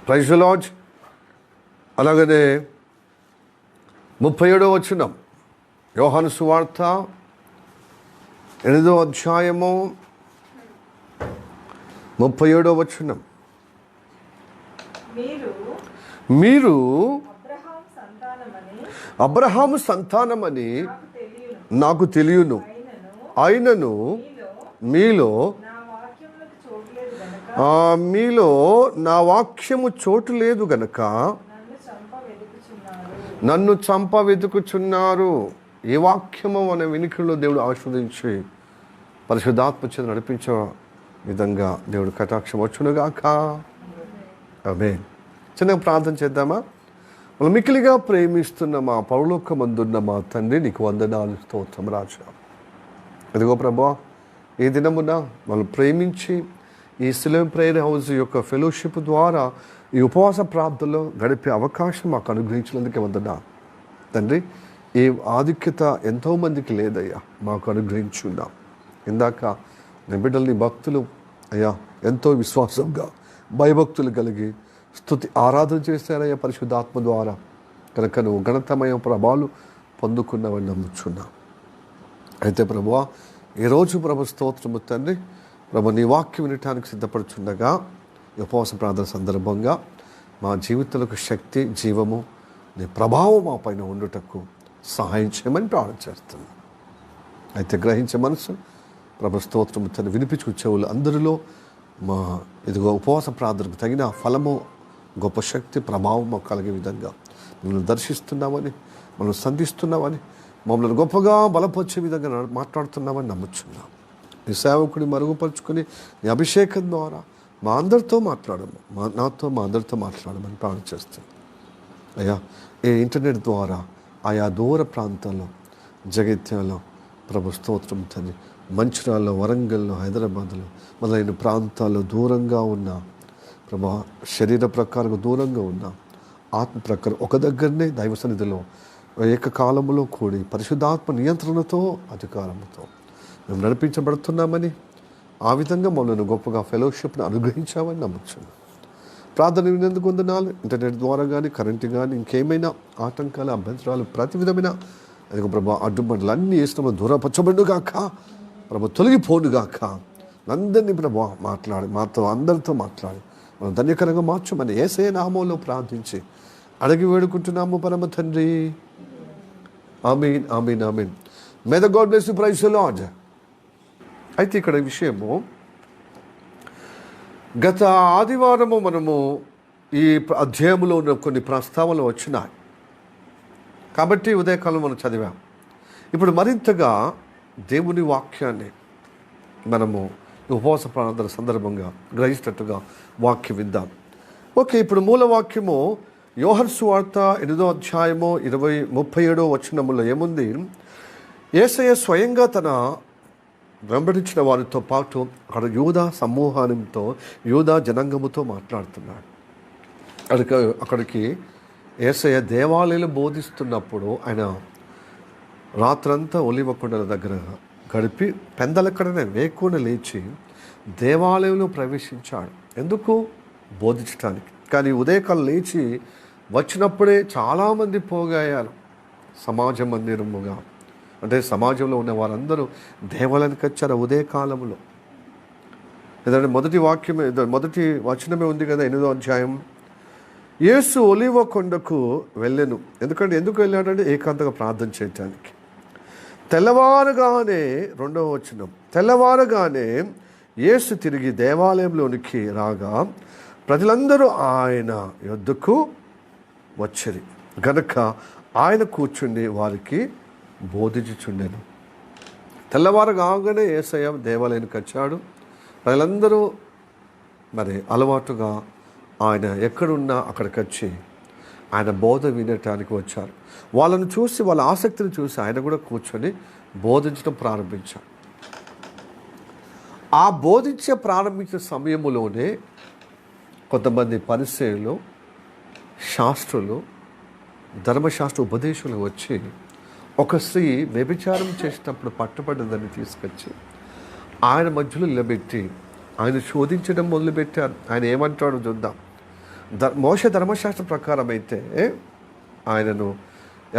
Praise the lord. అలాగనే 37వ వచనం, యోహాను సువార్త 8వ అధ్యాయము 37వ వచనం. మీరు అబ్రహాము సంతానమని నాకు తెలియను, అయినను మీలో నా వాక్యము చోటు లేదు గనక నన్ను చంప వెతుకుచున్నారు. ఏ వాక్యము మన వినికిడిలో దేవుడు ఆస్వాదించి పరిశుద్ధాత్మ చేత నడిపించే విధంగా దేవుడు కటాక్షం వచ్చునుగాక. ఆమేన్. చిన్నగా ప్రార్థన చేద్దామా? మనం మిక్కిలిగా ప్రేమిస్తున్న మా పరలోకమందున్న మా తండ్రి, నీకు వందనాలు, స్తోత్రం రాజా. ఇదిగో ప్రభువా, ఈ దినమున మనం ప్రేమించి ఈ సిలువ ప్రేయర్ హౌస్ యొక్క ఫెలోషిప్ ద్వారా ఈ ఉపవాస ప్రార్థనలో గడిపే అవకాశం మాకు అనుగ్రహించినందుకే వందనాలు తండ్రి. ఈ ఆధిక్యత ఎంతోమందికి లేదయ్యా, మాకు అనుగ్రహించున్నాం. ఇందాక నీ బిడ్డల్ని భక్తులు అయ్యా ఎంతో విశ్వాసంగా భయభక్తులు కలిగి స్తుతి ఆరాధన చేశారయ్యా పరిశుద్ధాత్మ ద్వారా. కనుక నువ్వు ఘనతమయ ప్రభావాలు పొందుకున్నావని నమ్ముచున్నాం. అయితే ప్రభువా, ఈరోజు ప్రభు స్తోత్రము తండ్రి, ప్రభు నీ వాక్యం వినటానికి సిద్ధపడుచుండగా ఈ ఉపవాస ప్రార్థన సందర్భంగా మా జీవితాలకు శక్తి, జీవము, నీ ప్రభావం మా పైన ఉండుటకు సహాయం చేయమని ప్రార్థన చేస్తున్నాం. అయితే గ్రహించే మనసు ప్రభు స్తోత్రము తండ్రి వినిపించు చెవులు అందరిలో మా ఇదిగో ఉపవాస ప్రార్థనకు తగిన ఫలము, గొప్ప శక్తి, ప్రభావం మాకు కలిగే విధంగా మిమ్మల్ని దర్శిస్తున్నామని, మనం సంధిస్తున్నామని, మమ్మల్ని గొప్పగా బలపరిచే విధంగా మాట్లాడుతున్నామని నమ్ముచున్నాం. నీ సేవకుని మరుగుపరుచుకొని నీ అభిషేకం ద్వారా మా అందరితో మాట్లాడము, మా అందరితో మాట్లాడమని ప్రార్థన చేస్తున్నాం. అయ్యా, ఈ ఇంటర్నెట్ ద్వారా ఆయా దూర ప్రాంతాల్లో, జగిత్యాలో ప్రభు స్తోత్రం తండ్రి, మంచిర్యాలలో, వరంగల్లో, హైదరాబాద్లో మొదలైన ప్రాంతాల్లో దూరంగా ఉన్న ప్రభా, శరీర ప్రకారం దూరంగా ఉన్న ఆత్మ ప్రకారం ఒక దగ్గరనే దైవ సన్నిధిలో ఏకకాలంలో కూడి పరిశుద్ధాత్మ నియంత్రణతో, అధికారంతో మేము నడిపించబడుతున్నామని, ఆ విధంగా మమ్మల్ని గొప్పగా ఫెలోషిప్ను అనుగ్రహించామని నమ్ముచున్నాం. ప్రార్థన వినేందుకు వందనాలు. ఇంటర్నెట్ ద్వారా కానీ, కరెంటు కానీ, ఇంకేమైనా ఆటంకాలు, అభ్యంతరాలు, ప్రతి విధమైన అదిగో ప్రభా అడ్డుబండలు అన్నీ వేసినాము దూరపరచబడుగాక, ప్రభా తొలగిపోనుగాక. అందరినీ ప్రభా మాట్లాడి, మాతో అందరితో మాట్లాడి మనం ధన్యకరంగా మార్చమని యేసయ్య నామములో ప్రార్థించి అడిగి వేడుకుంటున్నాము పరమ తండ్రి. Amen, amen, amen. May the God bless you. Praise the Lord. అయితే ఇక్కడ విషయము, గత ఆదివారము మనము ఈ అధ్యాయంలో ఉన్న కొన్ని ప్రస్తావనలు వచ్చినాయి కాబట్టి ఉదయకాలం మనం చదివాం. ఇప్పుడు మరింతగా దేవుని వాక్యాన్ని మనము ఉపవాస ప్రార్థన సందర్భంగా గ్రహించినట్టుగా వాక్యం విందాం. ఓకే, ఇప్పుడు మూల వాక్యము యోహాను సువార్త 8వ అధ్యాయము 37వ వచనములో ఏముంది? యేసయ్య స్వయంగా తన వెంబడించిన వారితో పాటు అక్కడ యూదా సమూహానితో, యూదా జనాంగముతో మాట్లాడుతున్నాడు. అక్కడికి యేసయ్య దేవాలయంలో బోధిస్తున్నప్పుడు ఆయన రాత్రంతా ఒలివ కొండల దగ్గర గడిపి పెందలక్కడనే వేకున లేచి దేవాలయంలో ప్రవేశించాడు. ఎందుకు? బోధించడానికి. కానీ ఉదయకాలం లేచి వచ్చినప్పుడే చాలామంది పోగయ్యారు. సమాజ మందిరముగా అంటే సమాజంలో ఉన్న వారందరూ దేవాలయానికి వచ్చారు ఉదయకాలంలో. ఎందుకంటే మొదటి వచనమే ఉంది కదా, 8వ అధ్యాయం. యేసు ఒలివ కొండకు వెళ్ళెను. ఎందుకు వెళ్ళాడంటే ఏకాంతంగా ప్రార్థన చేయటానికి. తెల్లవారుగానే, 2వ వచనం, తెల్లవారుగానే యేసు తిరిగి దేవాలయంలోనికి రాగా ప్రజలందరూ ఆయన యొద్దకు వచ్చిరి గనక ఆయన కూర్చుండి వారికి బోధించుచుండెను. తెల్లవారుగానే యేసయ్య దేవాలయానికి వచ్చాడు. ప్రజలందరూ మరి అలవాటుగా ఆయన ఎక్కడున్నా అక్కడికి వచ్చి ఆయన బోధ వినటానికి వచ్చారు. వాళ్ళను చూసి, వాళ్ళ ఆసక్తిని చూసి ఆయన కూడా కూర్చొని బోధించడం ప్రారంభించాడు. ఆ బోధించే ప్రారంభించిన సమయంలోనే కొంతమంది పరిసయ్యులు, శాస్త్రులు, ధర్మశాస్త్ర ఉపదేశులు వచ్చి ఒక స్త్రీ వ్యభిచారం చేసినప్పుడు పట్టుబడ్డదని తీసుకొచ్చి ఆయన మధ్యలో నిలబెట్టి ఆయన శోధించడం మొదలుపెట్టారు. ఆయన ఏమంటాడో చూద్దాం. మోషే ధర్మశాస్త్రం ప్రకారం అయితే ఆయనను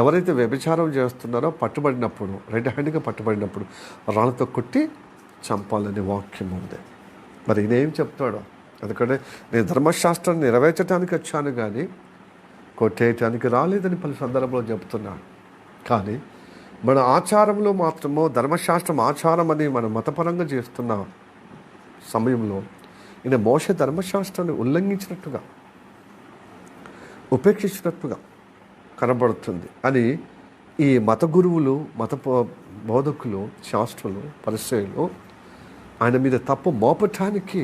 ఎవరైతే వ్యభిచారం చేస్తున్నారో పట్టుబడినప్పుడు రెడ్ హ్యాండ్గా పట్టుబడినప్పుడు రాళ్ళతో కొట్టి చంపాలనే వాక్యం ఉంది. మరి ఈయనేం చెప్తాడో, ఎందుకంటే నేను ధర్మశాస్త్రాన్ని నెరవేర్చడానికి వచ్చాను కానీ కొట్టేయటానికి రాలేదని పలు సందర్భంలో చెప్తున్నాను. కానీ మన ఆచారంలో మాత్రమో ధర్మశాస్త్రం ఆచారం అని మనం మతపరంగా చేస్తున్న సమయంలో ఈయన మోషే ధర్మశాస్త్రాన్ని ఉల్లంఘించినట్టుగా ఉపేక్షించినట్టుగా కనబడుతుంది అని ఈ మత గురువులు, మత బోధకులు, శాస్త్రులు, పరిచయులు ఆయన మీద తప్పు మోపటానికి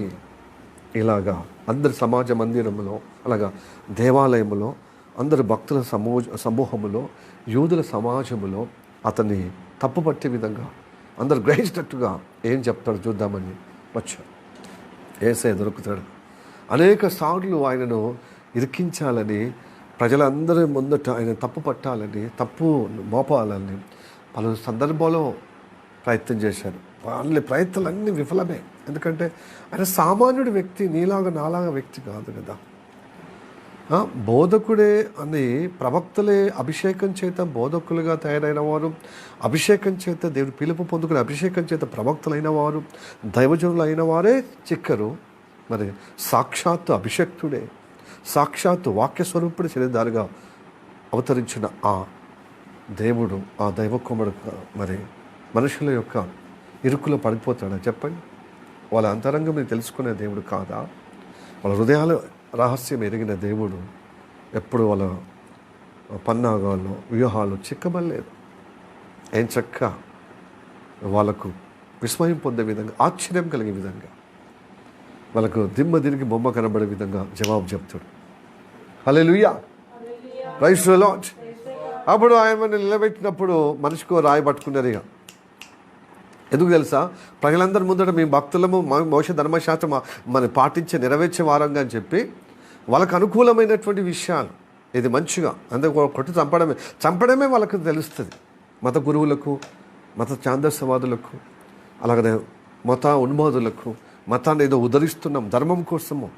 ఇలాగా అందరి సమాజ మందిరంలో, అలాగా దేవాలయంలో, అందరి భక్తుల సమూహములో, యూదుల సమాజములో అతన్ని తప్పుపట్టే విధంగా అందరు గ్రహించినట్టుగా ఏం చెప్తాడు చూద్దామని వచ్చాడు. యేసయ్య దొరుకుతాడు. అనేక సార్లు ఆయనను ఇరికించాలని, ప్రజలందరి ముందట ఆయన తప్పు పట్టాలని, తప్పు మోపాలని పలు సందర్భాల్లో ప్రయత్నం చేశారు. వాళ్ళ ప్రయత్నాలన్నీ విఫలమే. ఎందుకంటే ఆయన సామాన్యుడి వ్యక్తి, నీలాగా నాలాగా వ్యక్తి కాదు కదా. బోధకుడే అని ప్రవక్తలే అభిషేకం చేత బోధకులుగా తయారైన వారు, అభిషేకం చేత దేవుడు పిలుపు పొందుకుని అభిషేకం చేత ప్రవక్తలైన వారు, దైవజనులు అయిన వారే చిక్కరు. మరి సాక్షాత్తు అభిషక్తుడే, సాక్షాత్తు వాక్యస్వరూపుడు శరీరధారిగా అవతరించిన ఆ దేవుడు, ఆ దైవకుమారుడు మరి మనుషుల యొక్క ఇరుకులో పడిపోతాడా చెప్పండి? వాళ్ళ అంతరంగం తెలుసుకునే దేవుడు కాదా? వాళ్ళ హృదయాల రహస్యం ఎరిగిన దేవుడు ఎప్పుడు వాళ్ళ పన్నాగాల్లో వ్యూహాలు చిక్కబడలేదు. ఏం చక్క వాళ్ళకు విస్మయం పొందే విధంగా, ఆశ్చర్యం కలిగే విధంగా, వాళ్ళకు దిమ్మ తిరిగి బొమ్మ కనబడే విధంగా జవాబు చెప్తాడు. హల్లెలూయా, ప్రైజ్ ది లార్డ్. అప్పుడు ఆయన నిలబెట్టినప్పుడు మనిషికో రాయి పట్టుకున్నారు. ఇక ఎందుకు తెలుసా? ప్రజలందరి ముందట మేము భక్తులము, మోషే ధర్మశాస్త్రం మనం పాటించే నెరవేర్చే వారంగా అని చెప్పి వాళ్ళకు అనుకూలమైనటువంటి విషయాలు ఇది మంచిగా అందుకు కొట్టి చంపడమే వాళ్ళకు తెలుస్తుంది. మత గురువులకు, మత ఛాందస్యవాదులకు, అలాగనే మత ఉన్మాదులకు మతాన్ని ఏదో ఉద్ధరిస్తున్నాం ధర్మం కోసము,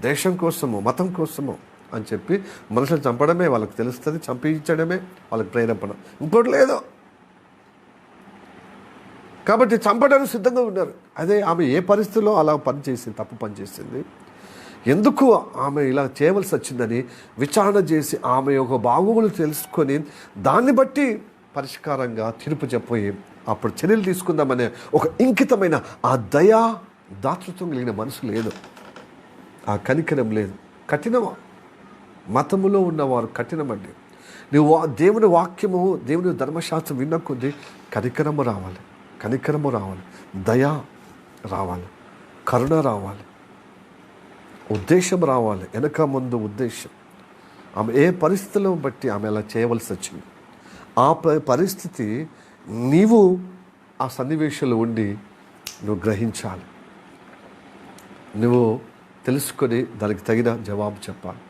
దేశం కోసము, మతం కోసము అని చెప్పి మనుషులు చంపడమే వాళ్ళకి తెలుస్తుంది. చంపించడమే వాళ్ళకి ప్రేరేపణ, ఇంకోటి లేదు. కాబట్టి చంపడానికి సిద్ధంగా ఉన్నారు. అదే ఆమె ఏ పరిస్థితిలో అలా పనిచేసింది, తప్పు పనిచేసింది, ఎందుకు ఆమె ఇలా చేయవలసి వచ్చిందని విచారణ చేసి ఆమె యొక్క బాగోగులు తెలుసుకొని దాన్ని బట్టి పరిష్కారంగా తీర్పు చెప్పి అప్పుడు చర్యలు తీసుకుందామనే ఒక ఇంకితమైన ఆ దయా దాతృత్వం కలిగిన మనసు లేదు, ఆ కనికరం లేదు. కఠినమా మతములో ఉన్నవారు కఠినమండి. నువ్వు దేవుని వాక్యము, దేవుని ధర్మశాస్త్రం విన్న కొద్దీ కనికరము రావాలి, కనికరము రావాలి, దయ రావాలి, కరుణ రావాలి, ఉద్దేశం రావాలి, వెనక ముందు ఉద్దేశం. ఆమె ఏ పరిస్థితులను బట్టి ఆమె అలా చేయవలసి వచ్చింది, ఆ పరిస్థితి నీవు ఆ సన్నివేశంలో ఉండి నువ్వు గ్రహించాలి, నువ్వు తెలుసుకొని దానికి తగిన జవాబు చెప్పాలి.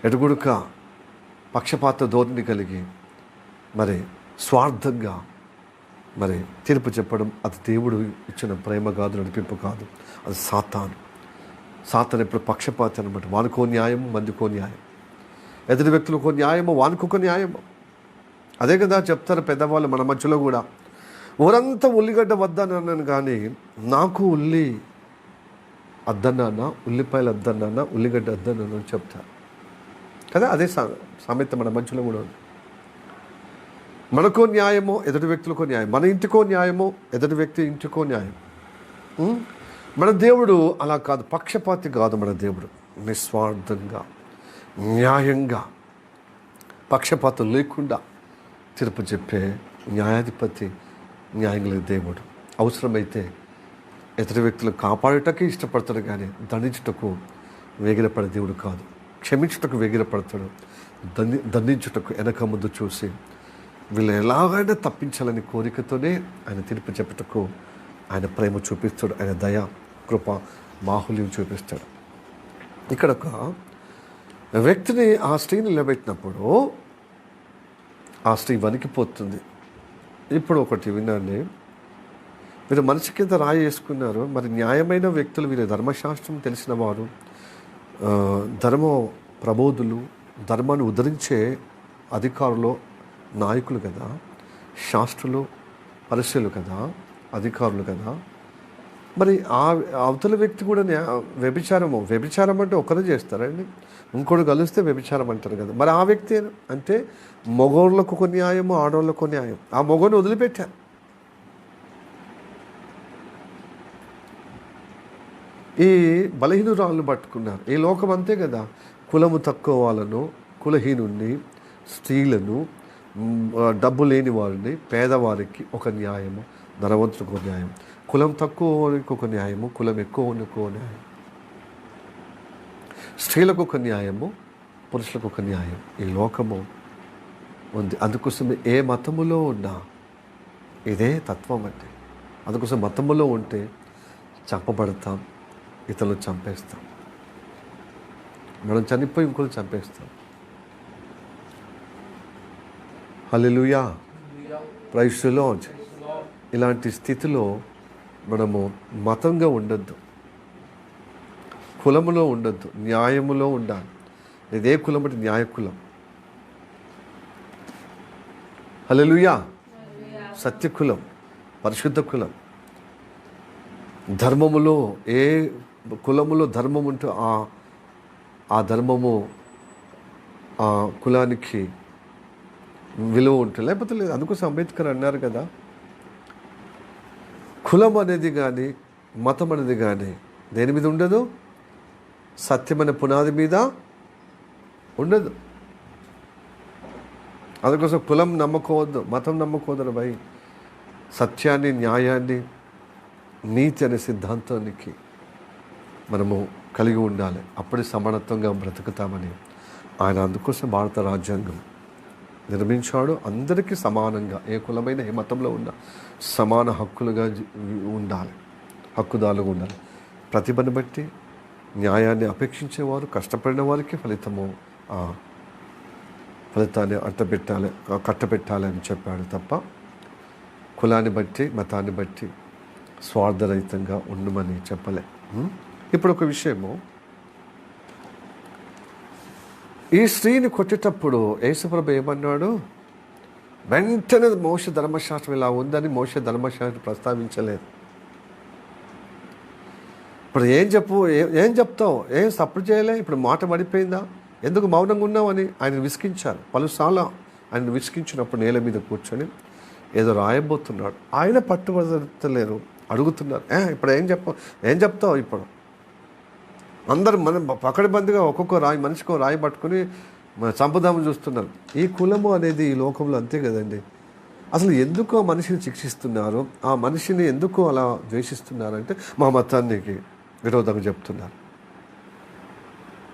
ఎటుగుడుక పక్షపాత ధోరణి కలిగి మరి స్వార్థంగా మరి తీర్పు చెప్పడం అది దేవుడు ఇచ్చిన ప్రేమ కాదు, నడిపింపు కాదు, అది సాతాను. సాతాను ఎప్పుడు పక్షపాతి అనమాట. వానికో న్యాయం, మందికో న్యాయం, ఎదుటి వ్యక్తులకో న్యాయము, వానికొక న్యాయము. అదే కదా చెప్తారు పెద్దవాళ్ళు మన మధ్యలో కూడా. ఊరంతా ఉల్లిగడ్డ వద్దన్నాను కానీ నాకు ఉల్లి అద్దన్నానా, ఉల్లిపాయలు అద్దన్నానా, ఉల్లిగడ్డ అద్దన్నానా అని చెప్తారు కదా. అదే సామెత మన మధ్యలో కూడా ఉంది. మనకో న్యాయమో, ఎదుటి వ్యక్తులకో న్యాయం, మన ఇంటికో న్యాయమో, ఎదుటి వ్యక్తి ఇంటికో న్యాయం. మన దేవుడు అలా కాదు, పక్షపాతి కాదు. మన దేవుడు నిస్వార్థంగా, న్యాయంగా, పక్షపాతం లేకుండా తీర్పు చెప్పే న్యాయాధిపతి, న్యాయంగా దేవుడు. అవసరమైతే ఇతర వ్యక్తులు కాపాడేటకే ఇష్టపడతాడు కానీ దండించుటకు వేగిరపడే దేవుడు కాదు. క్షమించుటకు వేగిరపడతాడు, దండించుటకు వెనక ముందు చూసి వీళ్ళు ఎలాగైనా తప్పించాలని కోరికతోనే ఆయన తీర్పు చెప్పుటకు ఆయన ప్రేమ చూపిస్తాడు, ఆయన దయ, కృప, బాహుల్యం చూపిస్తాడు. ఇక్కడ ఒక వ్యక్తిని ఆ స్త్రీని నిలబెట్టినప్పుడు ఆ స్త్రీ వణికిపోతుంది. ఇప్పుడు ఒకటి వినండి, మీరు మనసు కింద రాయి వేసుకున్నారు. మరి న్యాయమైన వ్యక్తులు, వీరు ధర్మశాస్త్రం తెలిసిన వారు, ధర్మ ప్రబోధులు, ధర్మాన్ని ఉద్ధరించే అధికారులు, నాయకులు కదా, శాస్త్రులు, పరిశీలు కదా, అధికారులు కదా. మరి ఆ అవతల వ్యక్తి కూడా వ్యభిచారం అంటే ఒకరే చేస్తారండి, ఇంకోటి కలిస్తే వ్యభిచారం అంటారు కదా. మరి ఆ వ్యక్తి అంటే మగోళ్ళకు ఒక న్యాయము, ఆడవాళ్ళకు ఒక న్యాయం. ఆ మగోని వదిలిపెట్టారు. ఈ బలహీనురాలను పట్టుకున్నారు. ఈ లోకం అంతే కదా, కులము తక్కువ వాళ్ళను, కులహీనుణ్ణి, స్త్రీలను, డబ్బు లేని వారిని, పేదవారికి ఒక న్యాయము, ధనవంతులకు ఒక న్యాయం, కులం తక్కువ వారికి ఒక న్యాయము, కులం ఎక్కువ ఒక న్యాయం, స్త్రీలకు ఒక న్యాయము, పురుషులకు ఒక న్యాయం. ఈ లోకము ఉంది. అందుకోసం ఏ మతములో ఉన్నా ఇదే తత్వం అంటే. అందుకోసం మతములో ఉంటే చంపబడతాం, ఇతరులు చంపేస్తాం, మనం చనిపోయి ఇంకొకరు చంపేస్తాం. హల్లెలూయా, ప్రైజ్ ది లార్డ్. ఇలాంటి స్థితిలో మనము మతంగా ఉండొద్దు, కులములో ఉండొద్దు, న్యాయములో ఉండాలి. ఇదే కులం అంటే న్యాయ కులం. హల్లెలూయా, సత్య కులం, పరిశుద్ధ కులం. ధర్మములో ఏ కులములో ధర్మం ఉంటే ఆ ధర్మము ఆ కులానికి విలువ ఉంటుంది, లేకపోతే లేదు. అందుకోసం అంబేద్కర్ అన్నారు కదా, కులం అనేది కానీ మతం అనేది కానీ దేని మీద ఉండదు, సత్యమైన పునాది మీద ఉండదు. అందుకోసం కులం నమ్మకోవద్దు, మతం నమ్మకోవద్దు భయ్. సత్యాన్ని, న్యాయాన్ని, నీతి అనే సిద్ధాంతానికి మనము కలిగి ఉండాలి. అప్పుడే సమానత్వంగా బ్రతుకుతామని ఆయన అందుకోసం భారత రాజ్యాంగం నిర్మించాడు. అందరికీ సమానంగా, ఏ కులమైన ఏ మతంలో ఉన్న సమాన హక్కులుగా ఉండాలి, హక్కుదారులుగా ఉండాలి. ప్రతిభను బట్టి న్యాయాన్ని అపేక్షించేవారు, కష్టపడిన వారికి ఫలితాన్ని కట్టబెట్టాలి అని చెప్పాడు తప్ప కులాన్ని బట్టి, మతాన్ని బట్టి స్వార్థరహితంగా ఉండమని చెప్పలే. ఇప్పుడు ఒక విషయము, ఈ స్త్రీని కొట్టేటప్పుడు యేసుప్రభు ఏమన్నాడు? వెంటనే మోషే ధర్మశాస్త్రం ఇలా ఉందని మోషే ధర్మశాస్త్రం ప్రస్తావించలేదు. ఇప్పుడు ఏం చెప్తావు? ఏం సపోర్ట్ చేయలే? ఇప్పుడు మాట పడిపోయిందా? ఎందుకు మౌనంగా ఉన్నావు అని ఆయన విసిగించారు. పలుసార్లు ఆయన విసిగించినప్పుడు నేల మీద కూర్చొని ఏదో రాయబోతున్నాడు. ఆయన పట్టుబడతలేరు, అడుగుతున్నారు. ఇప్పుడు ఏం చెప్తావు? ఇప్పుడు అందరూ మనం పకడ్బందీగా ఒక్కొక్క రాయి, మనిషికో రాయి పట్టుకొని చంపుదామని చూస్తున్నారు. ఈ కులము అనేది ఈ లోకంలో అంతే కదండి. అసలు ఎందుకు ఆ మనిషిని శిక్షిస్తున్నారు, ఆ మనిషిని ఎందుకు అలా ద్వేషిస్తున్నారంటే మా మతానికి విరోధంగా చెప్తున్నారు.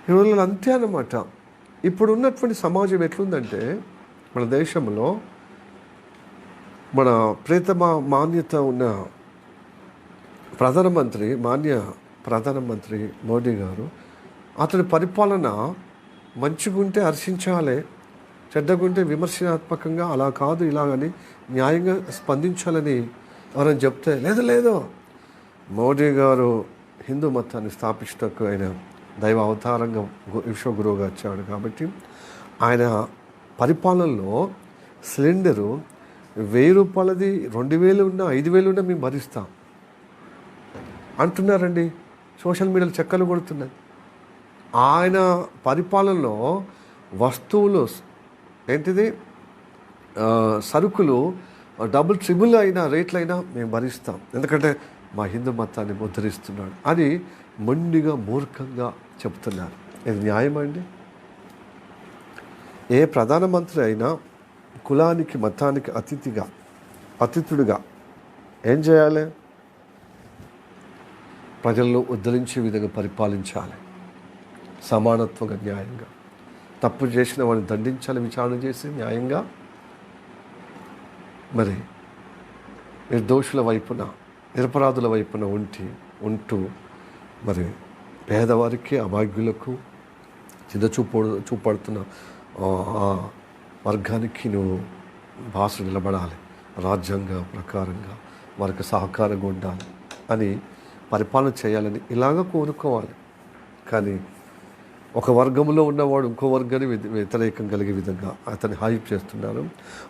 ఈ రోజుల్లో అంతే అన్నమాట. ఇప్పుడు ఉన్నటువంటి సమాజం ఎట్లుందంటే, మన దేశంలో మన ప్రియతమ మాన్యత ఉన్న ప్రధానమంత్రి మోడీ గారు, అతడి పరిపాలన మంచిగుంటే హర్షించాలి, చెడ్డగుంటే విమర్శనాత్మకంగా అలా కాదు ఇలాగని న్యాయంగా స్పందించాలని ఎవరైనా చెప్తే, లేదు మోడీ గారు హిందూ మతాన్ని స్థాపించటకు ఆయన దైవ అవతారంగా విశ్వగురువుగా వచ్చాడు కాబట్టి ఆయన పరిపాలనలో సిలిండరు 1000 రూపాయలది 2000 ఉన్నా 5000 ఉన్నా మేము భరిస్తాం అంటున్నారండి. సోషల్ మీడియాలో చెక్కలు కొడుతున్నాయి. ఆయన పరిపాలనలో వస్తువులు ఏంటిది, సరుకులు డబుల్ ట్రిబుల్ అయినా రేట్లైనా మేము భరిస్తాం, ఎందుకంటే మా హిందూ మతాన్ని ఉద్ధరిస్తున్నాడు అని మొండిగా మూర్ఖంగా చెప్తున్నారు. ఇది న్యాయం అండి? ఏ ప్రధానమంత్రి అయినా కులానికి, మతానికి అతిథుడిగా ఏం చేయాలి? ప్రజలను ఉద్ధరించే విధంగా పరిపాలించాలి, సమానత్వంగా, న్యాయంగా. తప్పు చేసిన వాడిని దండించాలి, విచారణ చేసి న్యాయంగా. మరి నిర్దోషుల వైపున, నిరపరాధుల వైపున ఉంటూ మరి పేదవారికి, అభాగ్యులకు, చూపడుతున్న వర్గానికి నువ్వు భాష నిలబడాలి, రాజ్యాంగ ప్రకారంగా వారికి సహకారంగా ఉండాలి అని పరిపాలన చేయాలని ఇలాగ కోరుకోవాలి. కానీ ఒక వర్గంలో ఉన్నవాడు ఇంకో వర్గాన్ని వ్యతిరేకం కలిగే విధంగా అతన్ని హైప్ చేస్తున్నారు.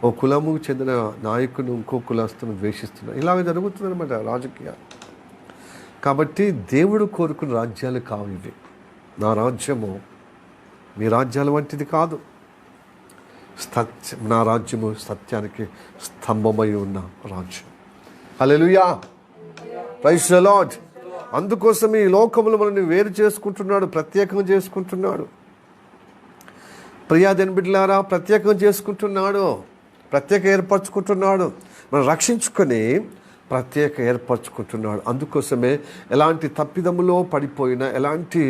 ఒక కులముకు చెందిన నాయకుని ఇంకో కులస్తును ద్వేషిస్తున్నారు. ఇలాగ జరుగుతుందన్నమాట రాజకీయాలు. కాబట్టి దేవుడు కోరుకున్న రాజ్యాలు కావు ఇవి. నా రాజ్యము మీ రాజ్యాల వంటిది కాదు. నా రాజ్యము సత్యానికి స్తంభమై ఉన్న రాజ్యం. హల్లెలూయా, ప్రైజ్ ది లార్డ్. అందుకోసమే ఈ లోకంలో మనల్ని వేరు చేసుకుంటున్నాడు, ప్రత్యేకంగా చేసుకుంటున్నాడు. ప్రియాదేని బిడ్డలారా, ప్రత్యేకంగా చేసుకుంటున్నాడు, ప్రత్యేక ఏర్పరచుకుంటున్నాడు. మనం రక్షించుకొని ప్రత్యేక ఏర్పరచుకుంటున్నాడు. అందుకోసమే ఎలాంటి తప్పిదములో పడిపోయినా, ఎలాంటి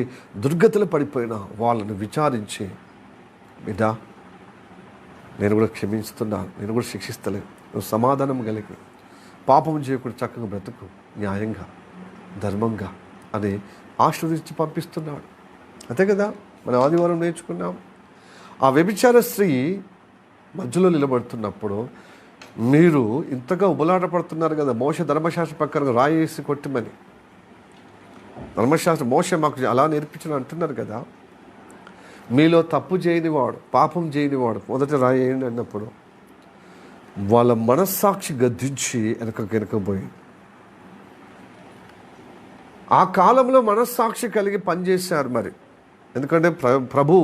దుర్గతులు పడిపోయినా వాళ్ళను విచారించి, బిడ్డ నేను కూడా క్షమిస్తున్నాను, నేను కూడా శిక్షిస్తలేను, నువ్వు సమాధానం కలిగి పాపం చేయకుండా చక్కగా బ్రతుకు, న్యాయంగా ధర్మంగా అని ఆశీర్వదించి పంపిస్తున్నాడు. అంతే కదా మనం ఆదివారం నేర్చుకున్నాం. ఆ వ్యభిచార స్త్రీ మధ్యలో నిలబడుతున్నప్పుడు మీరు ఇంతగా ఉబలాట పడుతున్నారు కదా, మోషే ధర్మశాస్త్ర ప్రకారం రాయేసి కొట్టమని ధర్మశాస్త్రం మోషే మాకు అలా నేర్పించని అంటున్నారు కదా. మీలో తప్పు చేయనివాడు, పాపం చేయనివాడు మొదట రాయేయండి అన్నప్పుడు వాళ్ళ మనస్సాక్షి గద్దించి వెనకపోయి, ఆ కాలంలో మనస్సాక్షి కలిగి పనిచేశారు. మరి ఎందుకంటే ప్రభు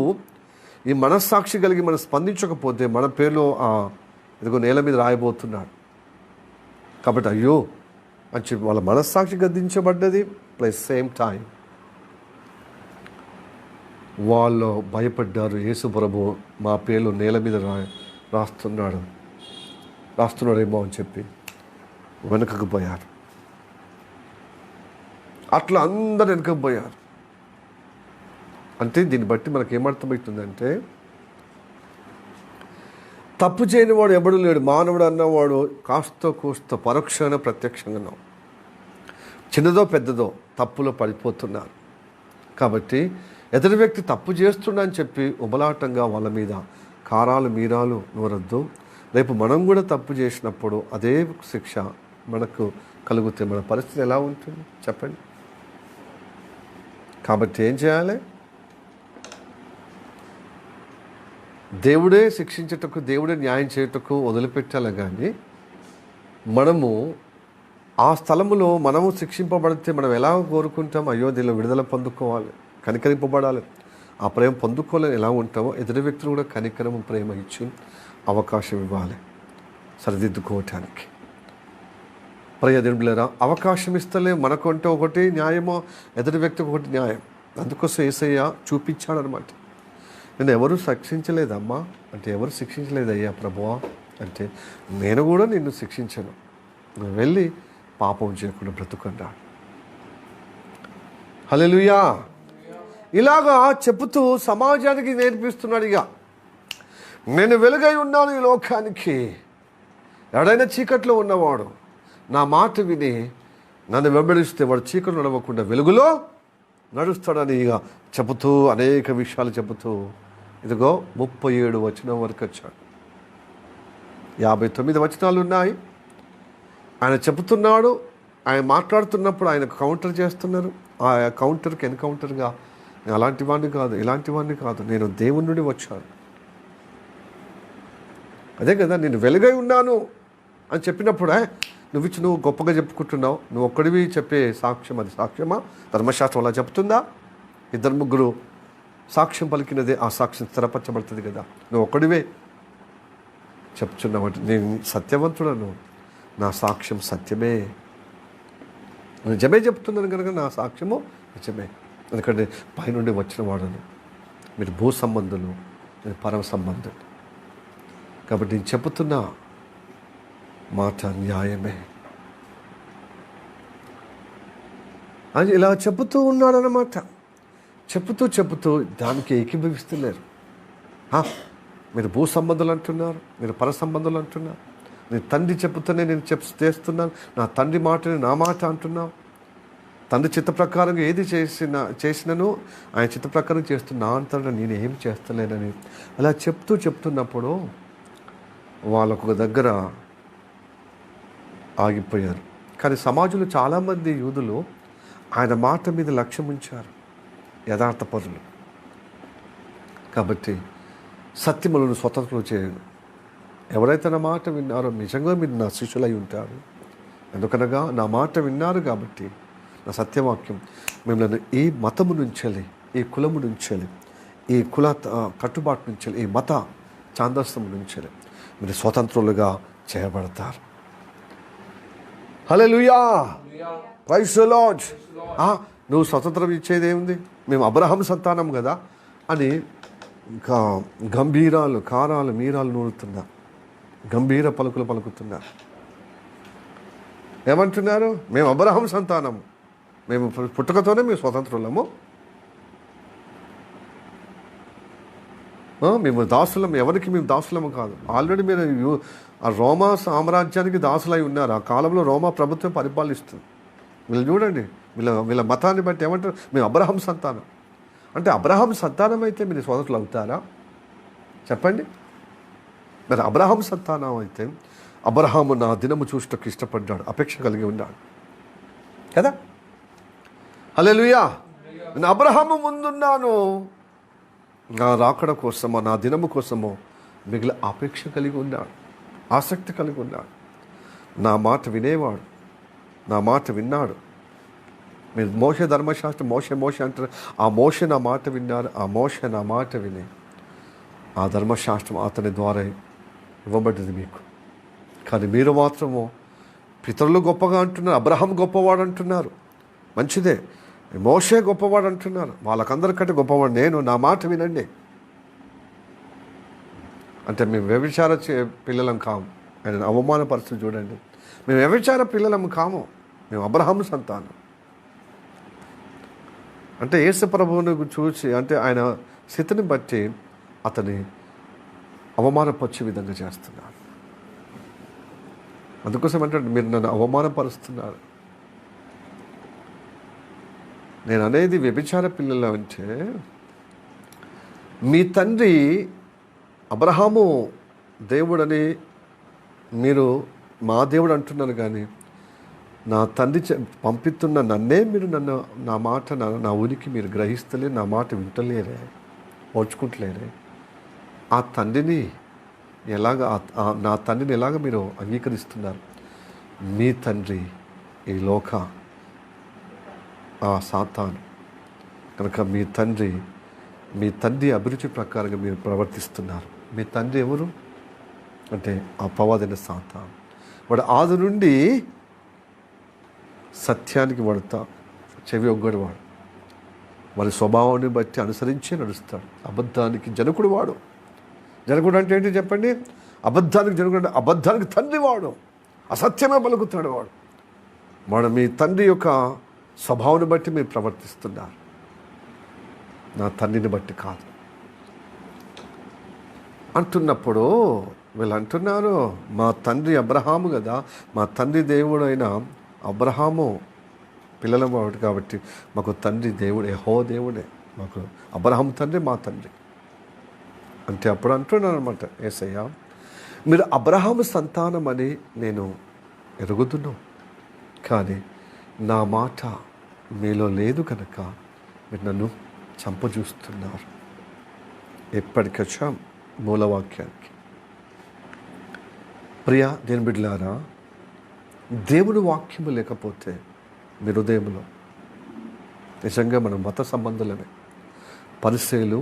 ఈ మనస్సాక్షి కలిగి మనం స్పందించకపోతే మన పేరులో ఇదిగో నేల మీద రాయబోతున్నాడు. కాబట్టి అయ్యో అని చెప్పి వాళ్ళ మనస్సాక్షి గద్దించబడ్డది. ప్లస్ సేమ్ టైం వాళ్ళు భయపడ్డారు. యేసు ప్రభు మా పేర్లు నేల మీద రాస్తున్నాడేమో అని చెప్పి వెనుకకు పోయారు. అట్లా అందరు వెనుకపోయారు. అంటే దీన్ని బట్టి మనకు ఏమర్థమవుతుందంటే, తప్పు చేయని వాడు ఎవడు లేడు. మానవుడు అన్నవాడు కాస్త కూస్త పరోక్షంగా ప్రత్యక్షంగా చిన్నదో పెద్దదో తప్పులో పడిపోతున్నారు. కాబట్టి ఎదుటి వ్యక్తి తప్పు చేస్తున్నా అని చెప్పి ఉబలాటంగా వాళ్ళ మీద కారాలు మీరాలు నూరద్దు. రేపు మనం కూడా తప్పు చేసినప్పుడు అదే శిక్ష మనకు కలిగితే మన పరిస్థితి ఎలా ఉంటుంది చెప్పండి. కాబట్టి ఏం చేయాలి? దేవుడే శిక్షించుటకు, దేవుడే న్యాయం చేయుటకు వదిలిపెట్టాలి. కానీ మనము ఆ స్థలములో మనము శిక్షింపబడితే మనం ఎలా కోరుకుంటాం? అయ్యో దీనిలో విడుదల పొందుకోవాలి, కనికరింపబడాలి, ఆ ప్రేమ పొందుకోవాలని ఎలా ఉంటామో ఎదుటి వ్యక్తులు కూడా కనికరము ప్రేమ ఇచ్చి అవకాశం ఇవ్వాలి సరిదిద్దుకోవటానికి. ప్రియదేవులారా, అవకాశం ఇస్తలే మనకంటే ఒకటి న్యాయమో, ఎదుటి వ్యక్తికి ఒకటి న్యాయం. అందుకోసం యేసయ్య చూపించాడనమాట. నేను ఎవరు శిక్షించలేదమ్మా అంటే, ఎవరు శిక్షించలేదయ్యా ప్రభువా అంటే, నేను కూడా నిన్ను శిక్షించను, నువ్వు వెళ్ళి పాపం చేయకుండా బ్రతుకున్నాడు. హల్లెలూయా. ఇలాగా చెబుతూ సమాజానికి నేర్పిస్తున్నాడు. ఇక నేను వెలుగై ఉన్నాను ఈ లోకానికి, ఎవడైనా చీకట్లో ఉన్నవాడు నా మాట విని నన్ను వెంబడిస్తే వాడు చీకట్లో నడవకుండా వెలుగులో నడుస్తాడని ఇక చెబుతూ అనేక విషయాలు చెబుతూ ఇదిగో 37 వచనం వరకు వచ్చాడు. 59 వచనాలు ఉన్నాయి. ఆయన చెబుతున్నాడు, ఆయన మాట్లాడుతున్నప్పుడు ఆయన కౌంటర్ చేస్తున్నారు. ఆ కౌంటర్కి ఎన్కౌంటర్గా నేను అలాంటి వాడిని కాదు, ఇలాంటి వాడిని కాదు, నేను దేవుని నుండి వచ్చాను. అదే కదా, నేను వెలుగై ఉన్నాను అని చెప్పినప్పుడు నువ్వు గొప్పగా చెప్పుకుంటున్నావు, నువ్వు ఒక్కడివి చెప్పే సాక్ష్యం అది సాక్ష్యమా? ధర్మశాస్త్రం అలా చెప్తుందా? 2-3 సాక్ష్యం పలికినదే ఆ సాక్ష్యం స్థిరపరచబడుతుంది కదా. నువ్వు ఒక్కడివే చెప్తున్నావు అంటే నేను సత్యవంతుడను, నా సాక్ష్యం సత్యమే, నిజమే చెప్తున్నాను కనుక నా సాక్ష్యము నిజమే. ఎందుకంటే పైనుండి వచ్చిన వాడను, మీరు భూ సంబంధులు, నేను పరమ సంబంధులు. కాబట్టి నేను చెబుతున్న మాట న్యాయమే అని ఇలా చెబుతూ ఉన్నాడనమాట. చెబుతూ దానికి ఏకీభవిస్తున్నారు. మీరు భూ సంబంధులు అంటున్నారు, మీరు పర సంబంధులు అంటున్నారు, నేను తండ్రి చెబుతూనే నేను చేస్తున్నాను, నా తండ్రి మాటని నా మాట అంటున్నావు, తండ్రి చిత్త ప్రకారంగా ఏది చేసినను ఆయన చిత్త ప్రకారం చేస్తున్నా అంటాడు, నేను ఏం చేస్తలేనని అలా చెప్తున్నప్పుడు వాళ్ళొక దగ్గర ఆగిపోయారు. కానీ సమాజంలో చాలామంది యూదులు ఆయన మాట మీద లక్ష్యం ఉంచారు. యథార్థపరులు, కాబట్టి సత్యములను స్వతంత్రం చేయను. ఎవరైతే నా మాట విన్నారో నిజంగా మీరు నా శిష్యులై ఉంటారు. ఎందుకనగా నా మాట విన్నారు కాబట్టి నా సత్యవాక్యం మిమ్మల్ని ఈ మతము నుంచెలి, ఈ కులము నుంచెలి, ఈ కుల కట్టుబాటు నుంచెలి, ఈ మత ఛాందస్సము నుంచెలి మీరు స్వతంత్రులుగా చేయబడతారు. హల్లెలూయా, ప్రైజ్ ది లార్డ్. నువ్వు స్వతంత్రం ఇచ్చేది ఏముంది? మేము అబ్రహాం సంతానం కదా అని ఇంకా గంభీరాలు, కారాలు, మీరాలు నూరుతున్నా, గంభీర పలుకులు పలుకుతున్నా. ఏమంటున్నారు? మేము అబ్రహాం సంతానము, మేము పుట్టుకతోనే మేము స్వతంత్రులము, మేము దాసులం. ఎవరికి మేము దాసులము కాదు. ఆల్రెడీ మీరు ఆ రోమా సామ్రాజ్యానికి దాసులై ఉన్నారు. ఆ కాలంలో రోమా ప్రభుత్వం పరిపాలిస్తుంది. వీళ్ళు చూడండి, వీళ్ళ మతాన్ని బట్టి ఏమంటారు? మేము అబ్రహాం సంతానం. అంటే అబ్రహాం సంతానం అయితే మీరు స్వతంత్రులు అవుతారా? చెప్పండి. మరి అబ్రహాం సంతానం అయితే అబ్రహాము నా దినము చూసుటకు ఇష్టపడ్డాడు, అపేక్ష కలిగి ఉన్నాడు కదా. హల్లెలూయా. నేను అబ్రహాము ముందున్నాను, నా రాకడ కోసమో నా దినము కోసమో మిగిలిన అపేక్ష కలిగి ఉన్నాడు, ఆసక్తి కలిగి ఉన్నాడు. నా మాట వినేవాడు, నా మాట విన్నాడు. మీరు మోషే ధర్మశాస్త్రం మోషే అంటారు. ఆ మోషే నా మాట విన్నారు. ఆ మోషే నా మాట విని ఆ ధర్మశాస్త్రం అతని ద్వారా ఇవ్వబడ్డది మీకు. కానీ మీరు మాత్రము పితరులు గొప్పగా అంటున్నారు, అబ్రహాం గొప్పవాడు అంటున్నారు. మంచిదే, మోషే గొప్పవాడు అంటున్నారు. వాళ్ళకందరికంటే గొప్పవాడు నేను, నా మాట వినండి అంటే మేము వ్యభిచార పిల్లలం కాము. ఆయన అవమానపరుస్తూ చూడండి, మేము వ్యభిచార పిల్లలం కాము, మేము అబ్రహాం సంతానం. అంటే యేసు ప్రభువుని చూసి, అంటే ఆయన స్థితిని బట్టి అతని అవమానపరిచే విధంగా చేస్తున్నారు. అందుకోసం అంటే మీరు నన్ను అవమానపరుస్తున్నారు. నేను అనేది వ్యభిచార పిల్లలు అంటే, మీ తండ్రి అబ్రహాము దేవుడని మీరు మా దేవుడు అంటున్నారు, కానీ నా తండ్రి పంపిస్తున్న నన్నే మీరు నా మాట నా ఉనికి మీరు గ్రహిస్తలేరు, నా మాట వింటలేరే, ఓర్చుకుంటలేరే. ఆ తండ్రిని నా తండ్రిని ఎలాగ మీరు అంగీకరిస్తున్నారు? మీ తండ్రి ఈ లోక ఆ సాతాను కనుక మీ తండ్రి అభిరుచి ప్రకారంగా మీరు ప్రవర్తిస్తున్నారు. మీ తండ్రి ఎవరు అంటే అపవాదైన సాతాను. వాడు ఆది నుండి సత్యానికి వాడుతా చెవి ఒగ్గడు వాడు. వారి స్వభావాన్ని బట్టి అనుసరించి నడుస్తాడు. అబద్ధానికి జనకుడు వాడు. జనకుడు అంటే ఏంటి చెప్పండి? అబద్ధానికి జనకుడు అంటే అబద్ధానికి తండ్రి వాడు. అసత్యమే పలుకుతాడు వాడు. మీ తండ్రి యొక్క స్వభావాన్ని బట్టి మీరు ప్రవర్తిస్తున్నారు, నా తండ్రిని బట్టి కాదు అంటున్నప్పుడు వీళ్ళు అంటున్నారు, మా తండ్రి అబ్రహాము కదా, మా తండ్రి దేవుడు అయిన అబ్రహాము పిల్లల వాడు కాబట్టి మాకు తండ్రి దేవుడు యెహోవా దేవుడే, మాకు అబ్రహాం తండ్రి మా తండ్రి అంటే. అప్పుడు అంటున్నాను అనమాట, యేసయ్య మీరు అబ్రహాము సంతానం అని నేను ఎరుగుతున్నాను, కానీ నా మాట మీలో లేదు కనుక మీరు నన్ను చంపజూస్తున్నారు. ఎప్పటికొచ్చాం మూలవాక్యానికి. ప్రియ దేని బిడ్డలారా, దేవుని వాక్యము లేకపోతే మీ హృదయంలో నిజంగా మనం మత సంబంధులమే. పరిసయ్యులు,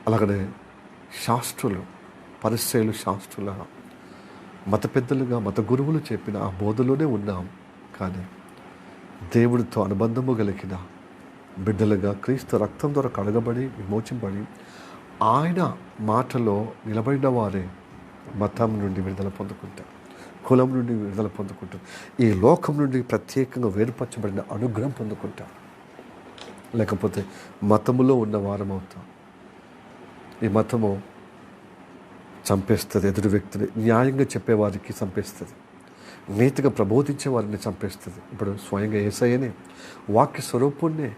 అలాగనే శాస్త్రుల మత పెద్దలుగా మత గురువులు చెప్పిన ఆ బోధలోనే ఉన్నాం. కానీ దేవుడితో అనుబంధము కలిగిన బిడ్డలుగా క్రీస్తు రక్తం ద్వారా కడగబడి విమోచింపబడి ఆయన మాటలో నిలబడిన వారే మతం నుండి విడుదల పొందుకుంటారు, కులం నుండి విడుదల పొందుకుంటారు, ఈ లోకం నుండి ప్రత్యేకంగా వేరుపరచబడిన అనుగ్రహం పొందుకుంటారు. లేకపోతే మతములో ఉన్న వారం అవుతాం. ఈ మతము చంపేస్తుంది, ఎదుటి వ్యక్తిని న్యాయంగా చెప్పేవారికి చంపేస్తుంది, నీతిగా ప్రబోధించే వారిని చంపేస్తుంది. ఇప్పుడు స్వయంగా యేసయ్యనే, వాక్య స్వరూపుణ్ణే,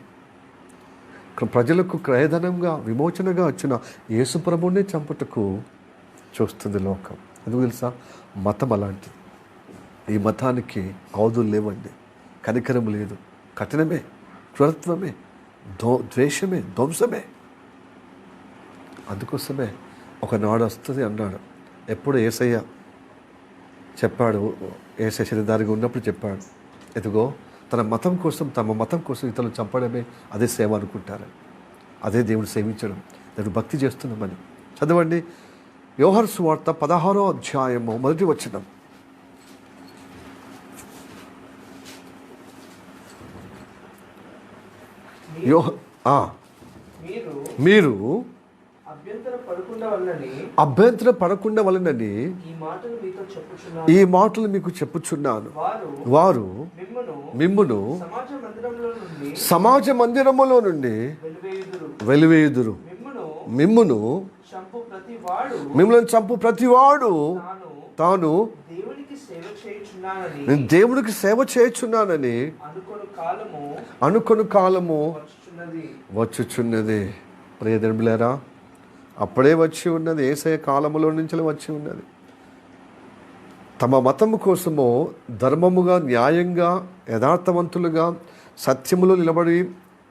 ప్రజలకు క్రయధనంగా విమోచనగా వచ్చిన యేసు ప్రభువునే చంపుటకు చూస్తుంది లోకం. ఎందుకు తెలుసా? మతం అలాంటిది. ఈ మతానికి అవధులు లేవండి, కనికరం లేదు, కఠినమే, క్రూరత్వమే, ద్వేషమే, ధ్వంసమే. అందుకోసమే ఒకనాడు వస్తుంది అన్నాడు. ఎప్పుడు యేసయ్య చెప్పాడు, యేసయ్య శరీరధారిగా ఉన్నప్పుడు చెప్పాడు, ఎదుగో తమ మతం కోసం ఇతరులు చంపడమే అదే సేవ అనుకుంటారు. అదే దేవుడు సేవించడం, దేవుడు భక్తి చేస్తున్నామని. చదవండి యోహాను సువార్త 16వ అధ్యాయము 1వ వచనం. మీరు అభ్యంతర పడకుండా వలనని ఈ మాటలు మీకు చెప్పుచున్నాను. వారు మిమ్మును సమాజ మందిరములో నుండి వెలివేయుదురు. మిమ్మును మిమ్మల్ని చంపు ప్రతివాడు తాను నేను దేవునికి సేవ చేయుచున్నానని అనుకొను కాలము వచ్చుచున్నది. ప్రియదర్బులారా, అప్పుడే వచ్చి ఉన్నది. యేసయ్య కాలములో నుంచి వచ్చి ఉన్నది. తమ మతము కోసము ధర్మముగా, న్యాయంగా, యథార్థవంతులుగా, సత్యములో నిలబడి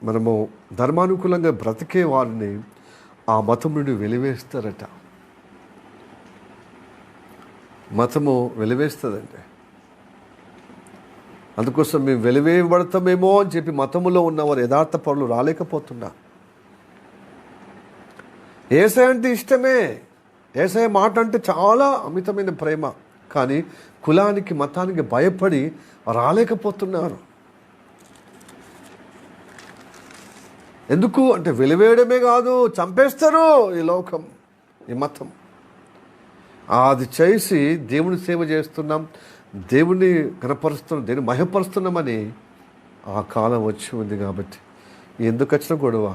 మనము ధర్మానుకూలంగా బ్రతికే వారిని ఆ మతం నుండి వెలివేస్తారట. మతము వెలివేస్తుందండి. అందుకోసం మేము వెలివేయబడతామేమో అని చెప్పి మతములో ఉన్నవారు యథార్థ పరులు రాలేకపోతున్నారు. యేసయ్య అంటే ఇష్టమే, యేసయ్య మాట అంటే చాలా అమితమైన ప్రేమ, కానీ కులానికి మతానికి భయపడి రాలేకపోతున్నారు. ఎందుకు అంటే వెలివేయడమే కాదు, చంపేస్తారు ఈ లోకం, ఈ మతం. అది చేసి దేవుని సేవ చేస్తున్నాం, దేవుని కనపరుస్తున్నాం, దేవుని మహిమపరుస్తున్నామని ఆ కాలం వచ్చి ఉంది. కాబట్టి ఎందుకు వచ్చిన గొడవ?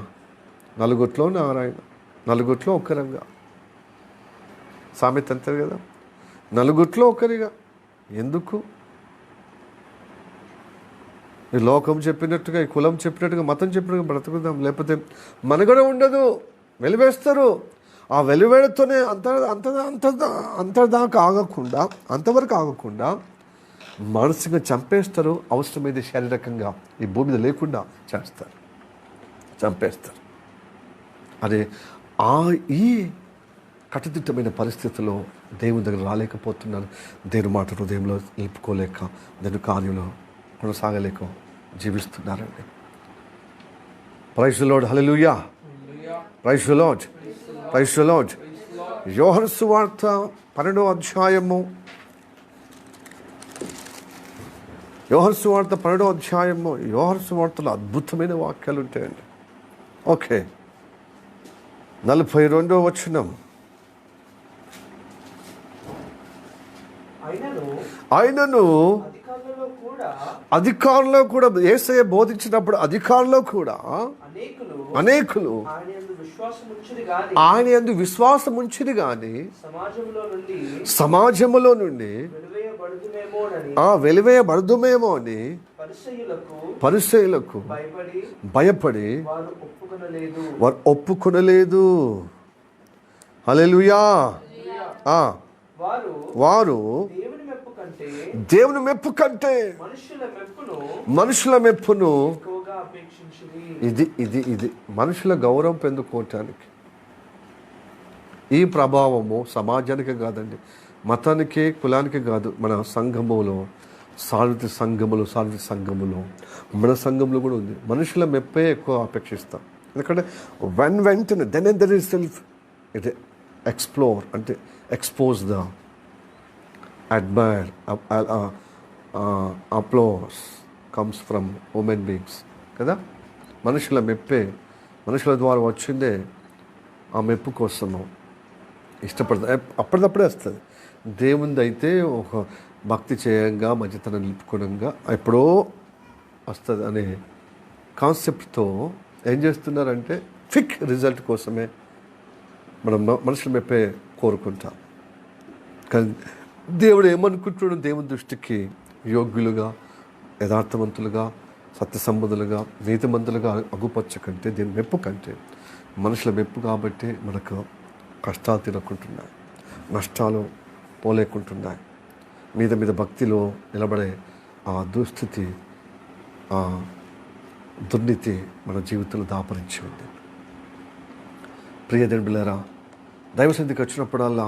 నలుగుట్లో నారాయణ, నలుగుట్లో ఒకరంగా. సామెత అంటారు కదా, నలుగుట్లో ఒకరిగా. ఎందుకు? ఈ లోకం చెప్పినట్టుగా, ఈ కులం చెప్పినట్టుగా, మతం చెప్పినట్టుగా బ్రతుకుదాం, లేకపోతే మనుగడ ఉండదు. వెలివేస్తారు. ఆ వెలివేడతోనే అంతదాకా ఆగకుండా, అంతవరకు ఆగకుండా మనసుగా చంపేస్తారు. అవసరమైతే శారీరకంగా ఈ భూమి మీద లేకుండా చేస్తారు, చంపేస్తారు. అదే ఈ కట్టుదిట్టమైన పరిస్థితుల్లో దేవుని దగ్గర రాలేకపోతున్నాను. దేవుని మాట హృదయంలో నిలుపుకోలేక, దేవుని కార్యంలో కొనసాగలేక జీవిస్తున్నారండి. Praise the Lord, hallelujah, praise the Lord, praise the Lord. యోహాను సువార్త 12వ అధ్యాయము, యోహాను సువార్త 12వ అధ్యాయము. యోహాను సువార్తలో అద్భుతమైన వాక్యాలు ఉంటాయండి. ఓకే, 42వ వచనం. ఆయనను అధికారులో కూడా యేసయ్య బోధించినప్పుడు అధికారులో కూడా అనేకులు ఆయన యందు విశ్వాసం ఉంచిరి గాని సమాజములో నుండి వెలివేయబడదుమేమో అని పరిసయ్యులకు భయపడి వారు ఒప్పుకొనలేదు. హల్లెలూయా. వారు దేవుని మెప్పు కంటే మనుషుల మెప్పును ఇది మనుషుల గౌరవం పొందుకోవటానికి. ఈ ప్రభావము సమాజానికి కాదండి, మతానికి, కులానికి కాదు. మన సంఘములో, సార్వత్రిక సంఘములో మన సంఘంలో కూడా ఉంది. మనుషుల మెప్పే ఎక్కువ అపేక్షిస్తాం. ఎందుకంటే వెంటనే then there is self it explore అంటే expose the admire, applause comes from human beings కదా. మనుషుల మెప్పే, మనుషుల ద్వారా వచ్చిందే ఆ మెప్పు కోసము ఇష్టపడుతుంది. అప్పటిదప్పుడే వస్తుంది. దేవునిది అయితే ఒక భక్తి చేయంగా, మంచితనం నిలుపుకోనంగా ఎప్పుడో వస్తుంది అనే కాన్సెప్ట్తో ఏం చేస్తున్నారంటే క్విక్ రిజల్ట్ కోసమే మనం మనుషుల మెప్పే కోరుకుంటాం. కానీ దేవుడు ఏమనుకుంటున్నాడు? దేవుని దృష్టికి యోగ్యులుగా, యథార్థవంతులుగా, సత్యసంబంధులుగా, నీతిమంతులుగా అగుపరచ కంటే, దీని మెప్పు కంటే మనుషుల మెప్పు కాబట్టి మనకు కష్టాలు తినకుంటున్నాయి, నష్టాలు పోలేకుంటున్నాయి. మీద భక్తిలో నిలబడే ఆ దుస్థితి, ఆ దుర్నీతి మన జీవితంలో దాపరించి ఉంది. ప్రియ దేవులారా, దైవసన్నిధికి వచ్చినప్పుడల్లా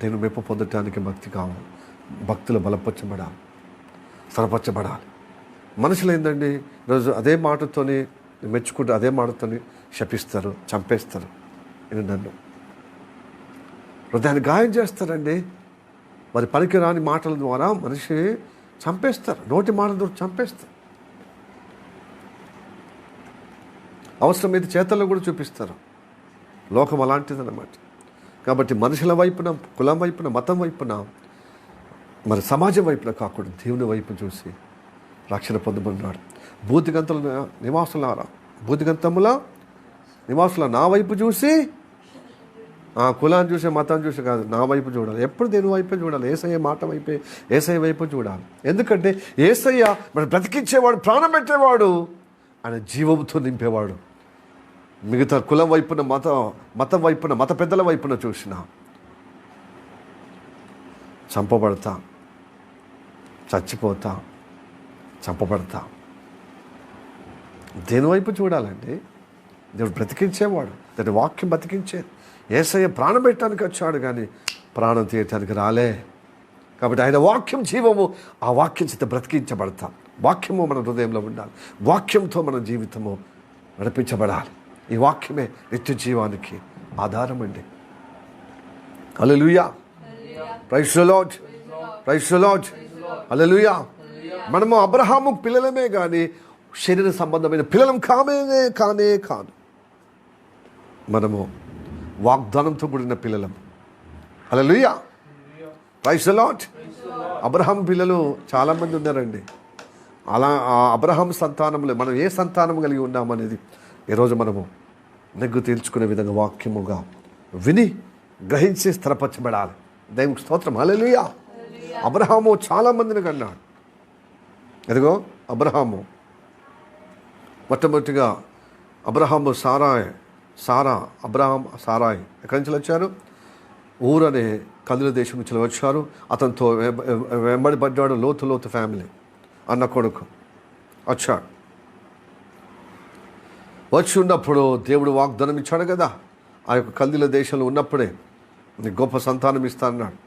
దేవుని మెప్పు పొందటానికి భక్తి కావాలి. భక్తులు బలపరచబడాలి, స్థిరపరచబడాలి. మనుషులు ఏందండి, ఈరోజు అదే మాటతోని మెచ్చుకుంటూ అదే మాటతోని శపిస్తారు, చంపేస్తారు. ఇది నన్ను హృదయాన్ని గాయం చేస్తారండి. మరి పనికిరాని మాటల ద్వారా మనిషి చంపేస్తారు, నోటి మాటల ద్వారా చంపేస్తారు. అవసరమైతే చేతల్లో కూడా చూపిస్తారు. లోకం అలాంటిదన్నమాట. కాబట్టి మనుషుల వైపున, కులం వైపున, మతం వైపున, మరి సమాజం వైపున కాకుండా దేవుని వైపు చూసి రక్షణ పొందమన్నాడు. బూదిగంతముల నివాసుల నా వైపు చూసి, కులాన్ని చూసే, మతాన్ని చూసి కాదు, నా వైపు చూడాలి. ఎప్పుడు దేని వైపే చూడాలి? యేసయ్య మాట వైపే, యేసయ్య వైపు చూడాలి. ఎందుకంటే యేసయ్య మనం బ్రతికించేవాడు, ప్రాణం పెట్టేవాడు, ఆయన జీవంతో నింపేవాడు. మిగతా కులం వైపున, మతం వైపున, మత పెద్దల వైపున చూసిన చంపబడతా, చచ్చిపోతా, చంపబడతా. దేని వైపు చూడాలండి? దేవుడు బ్రతికించేవాడు, దాని వాక్యం బ్రతికించేది. యేసయ్య ప్రాణం పెట్టడానికి వచ్చాడు కానీ ప్రాణం తీయటానికి రాలే. కాబట్టి ఆయన వాక్యం జీవము, ఆ వాక్యం చేత బ్రతికించబడతాం. వాక్యము మన హృదయంలో ఉండాలి. వాక్యంతో మన జీవితము నడిపించబడాలి. ఈ వాక్యమే నిత్య జీవానికి ఆధారం అండి. Hallelujah, praise the Lord, praise the Lord, hallelujah. మనము అబ్రహాము పిల్లలమే కానీ శరీర సంబంధమైన పిల్లలం కానే కాదు. మనము వాగ్దానంతో కూడిన పిల్లలం. హల్లెలూయా, ప్రైజ్ ది లార్డ్. అబ్రహాం పిల్లలు చాలామంది ఉన్నారండి. అలా ఆ అబ్రహాం సంతానంలో మనం ఏ సంతానం కలిగి ఉన్నామనేది ఈరోజు మనము నెగ్గు తీర్చుకునే విధంగా వాక్యముగా విని గ్రహించి స్థిరపరచబడాలి. దేవునికి స్తోత్రం, హల్లెలూయా. అబ్రహాము చాలామందిని కన్నాడు. ఎదిగో అబ్రహాము మొట్టమొదటిగా అబ్రహాము సారాయ్ ఎక్కడి నుంచి వచ్చారు? ఊరనే కల్దీయుల దేశం నుంచి వచ్చారు. అతనితో వెంబడి పడ్డాడు లోతు ఫ్యామిలీ, అన్న కొడుకు వచ్చాడు. వచ్చి ఉన్నప్పుడు దేవుడు వాగ్దానం ఇచ్చాడు కదా, ఆ యొక్క కల్దీయుల దేశంలో ఉన్నప్పుడే నీకు గొప్ప సంతానం ఇస్తా అన్నాడు.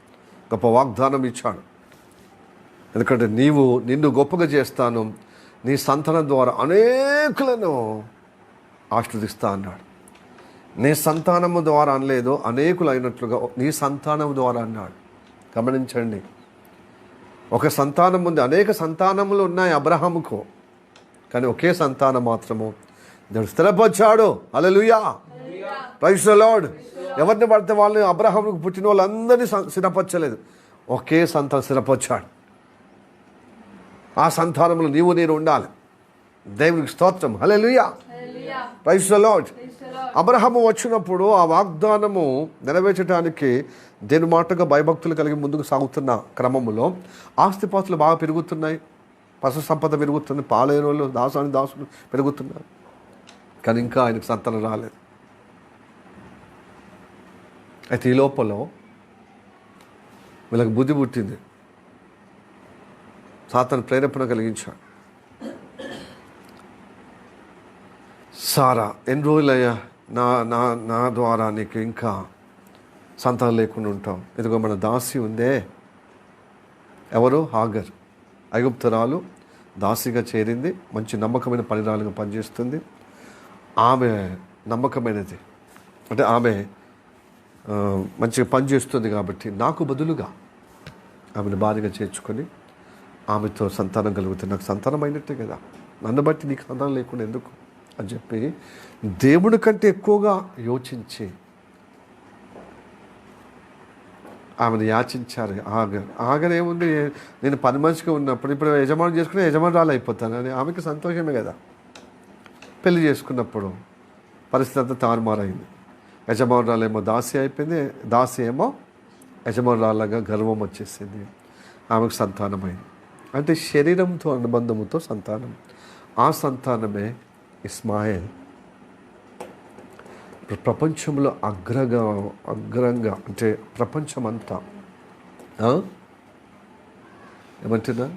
గొప్ప వాగ్దానం ఇచ్చాడు. ఎందుకంటే నిన్ను గొప్పగా చేస్తాను, నీ సంతానం ద్వారా అనేకులను ఆశీర్వదిస్తా అన్నాడు. నీ సంతానము ద్వారా అనలేదు, అనేకులు అయినట్లుగా నీ సంతానం ద్వారా అన్నాడు. గమనించండి, ఒక సంతానం ఉంది. అనేక సంతానములు ఉన్నాయి అబ్రహాముకు, కానీ ఒకే సంతానం మాత్రము దేవుడు స్థిరపరిచాడు. హల్లెలూయా, ప్రైజ్ ది లార్డ్. ఎవరిని పడితే వాళ్ళని, అబ్రహాముకు పుట్టిన వాళ్ళందరినీ స్థిరపరచలేదు, ఒకే సంతానం స్థిరపరిచాడు. ఆ సంతానంలో నీవు నేను ఉండాలి. దేవునికి స్తోత్రం, హల్లెలూయా, ప్రైజ్ ది లార్డ్. అబ్రహాము వచ్చినప్పుడు ఆ వాగ్దానము నెరవేర్చడానికి దేని మాటగా భయభక్తులు కలిగి ముందుకు సాగుతున్న క్రమంలో ఆస్తిపాస్తులు బాగా పెరుగుతున్నాయి, పశు సంపద పెరుగుతుంది, పాలేరోళ్ళు దాసులు పెరుగుతున్నారు. కానీ ఇంకా ఆయనకు సంతానం రాలేదు. అయితే ఈ లోపల వీళ్ళకి బుద్ధి పుట్టింది. సాతాను ప్రేరేపణ కలిగించాడు. సారా, ఎన్ని రోజులయ్యా నా ద్వారా నీకు ఇంకా సంతానం లేకుండా ఉంటాం. ఇదిగో మన దాసి ఉందే, ఎవరు? హాగర్, ఐగుప్తురాలు, దాసిగా చేరింది. మంచి నమ్మకమైన పనిరాలుగా పనిచేస్తుంది. ఆమె నమ్మకమైనది, అంటే ఆమె మంచిగా పనిచేస్తుంది. కాబట్టి నాకు బదులుగా ఆమెను భార్యగా చేర్చుకొని ఆమెతో సంతానం కలుగుతుంది. నాకు సంతానం అయినట్టే కదా, నన్ను బట్టి నీకు సంతానం లేకుండా ఎందుకు అని చెప్పి దేవుడి కంటే ఎక్కువగా యోచించి ఆమెను యాచించారు. ఆగర్ ఏముంది, నేను పని మనిషిగా ఉన్నప్పుడు ఇప్పుడు యజమాని చేసుకుని యజమానురాలు అయిపోతాను అని ఆమెకి సంతోషమే కదా. పెళ్లి చేసుకున్నప్పుడు పరిస్థితి అంతా తారుమారైంది. యజమానురాలేమో దాసి అయిపోయింది, దాసి ఏమో యజమానురాలుగా గర్వం వచ్చేసింది. ఆమెకు సంతానమైంది. అంటే శరీరంతో అనుబంధముతో సంతానం. ఆ సంతానమే ఇస్మాయిల్. ప్రపంచంలో అగ్రంగా అంటే ప్రపంచమంతా ఏమంటున్నా,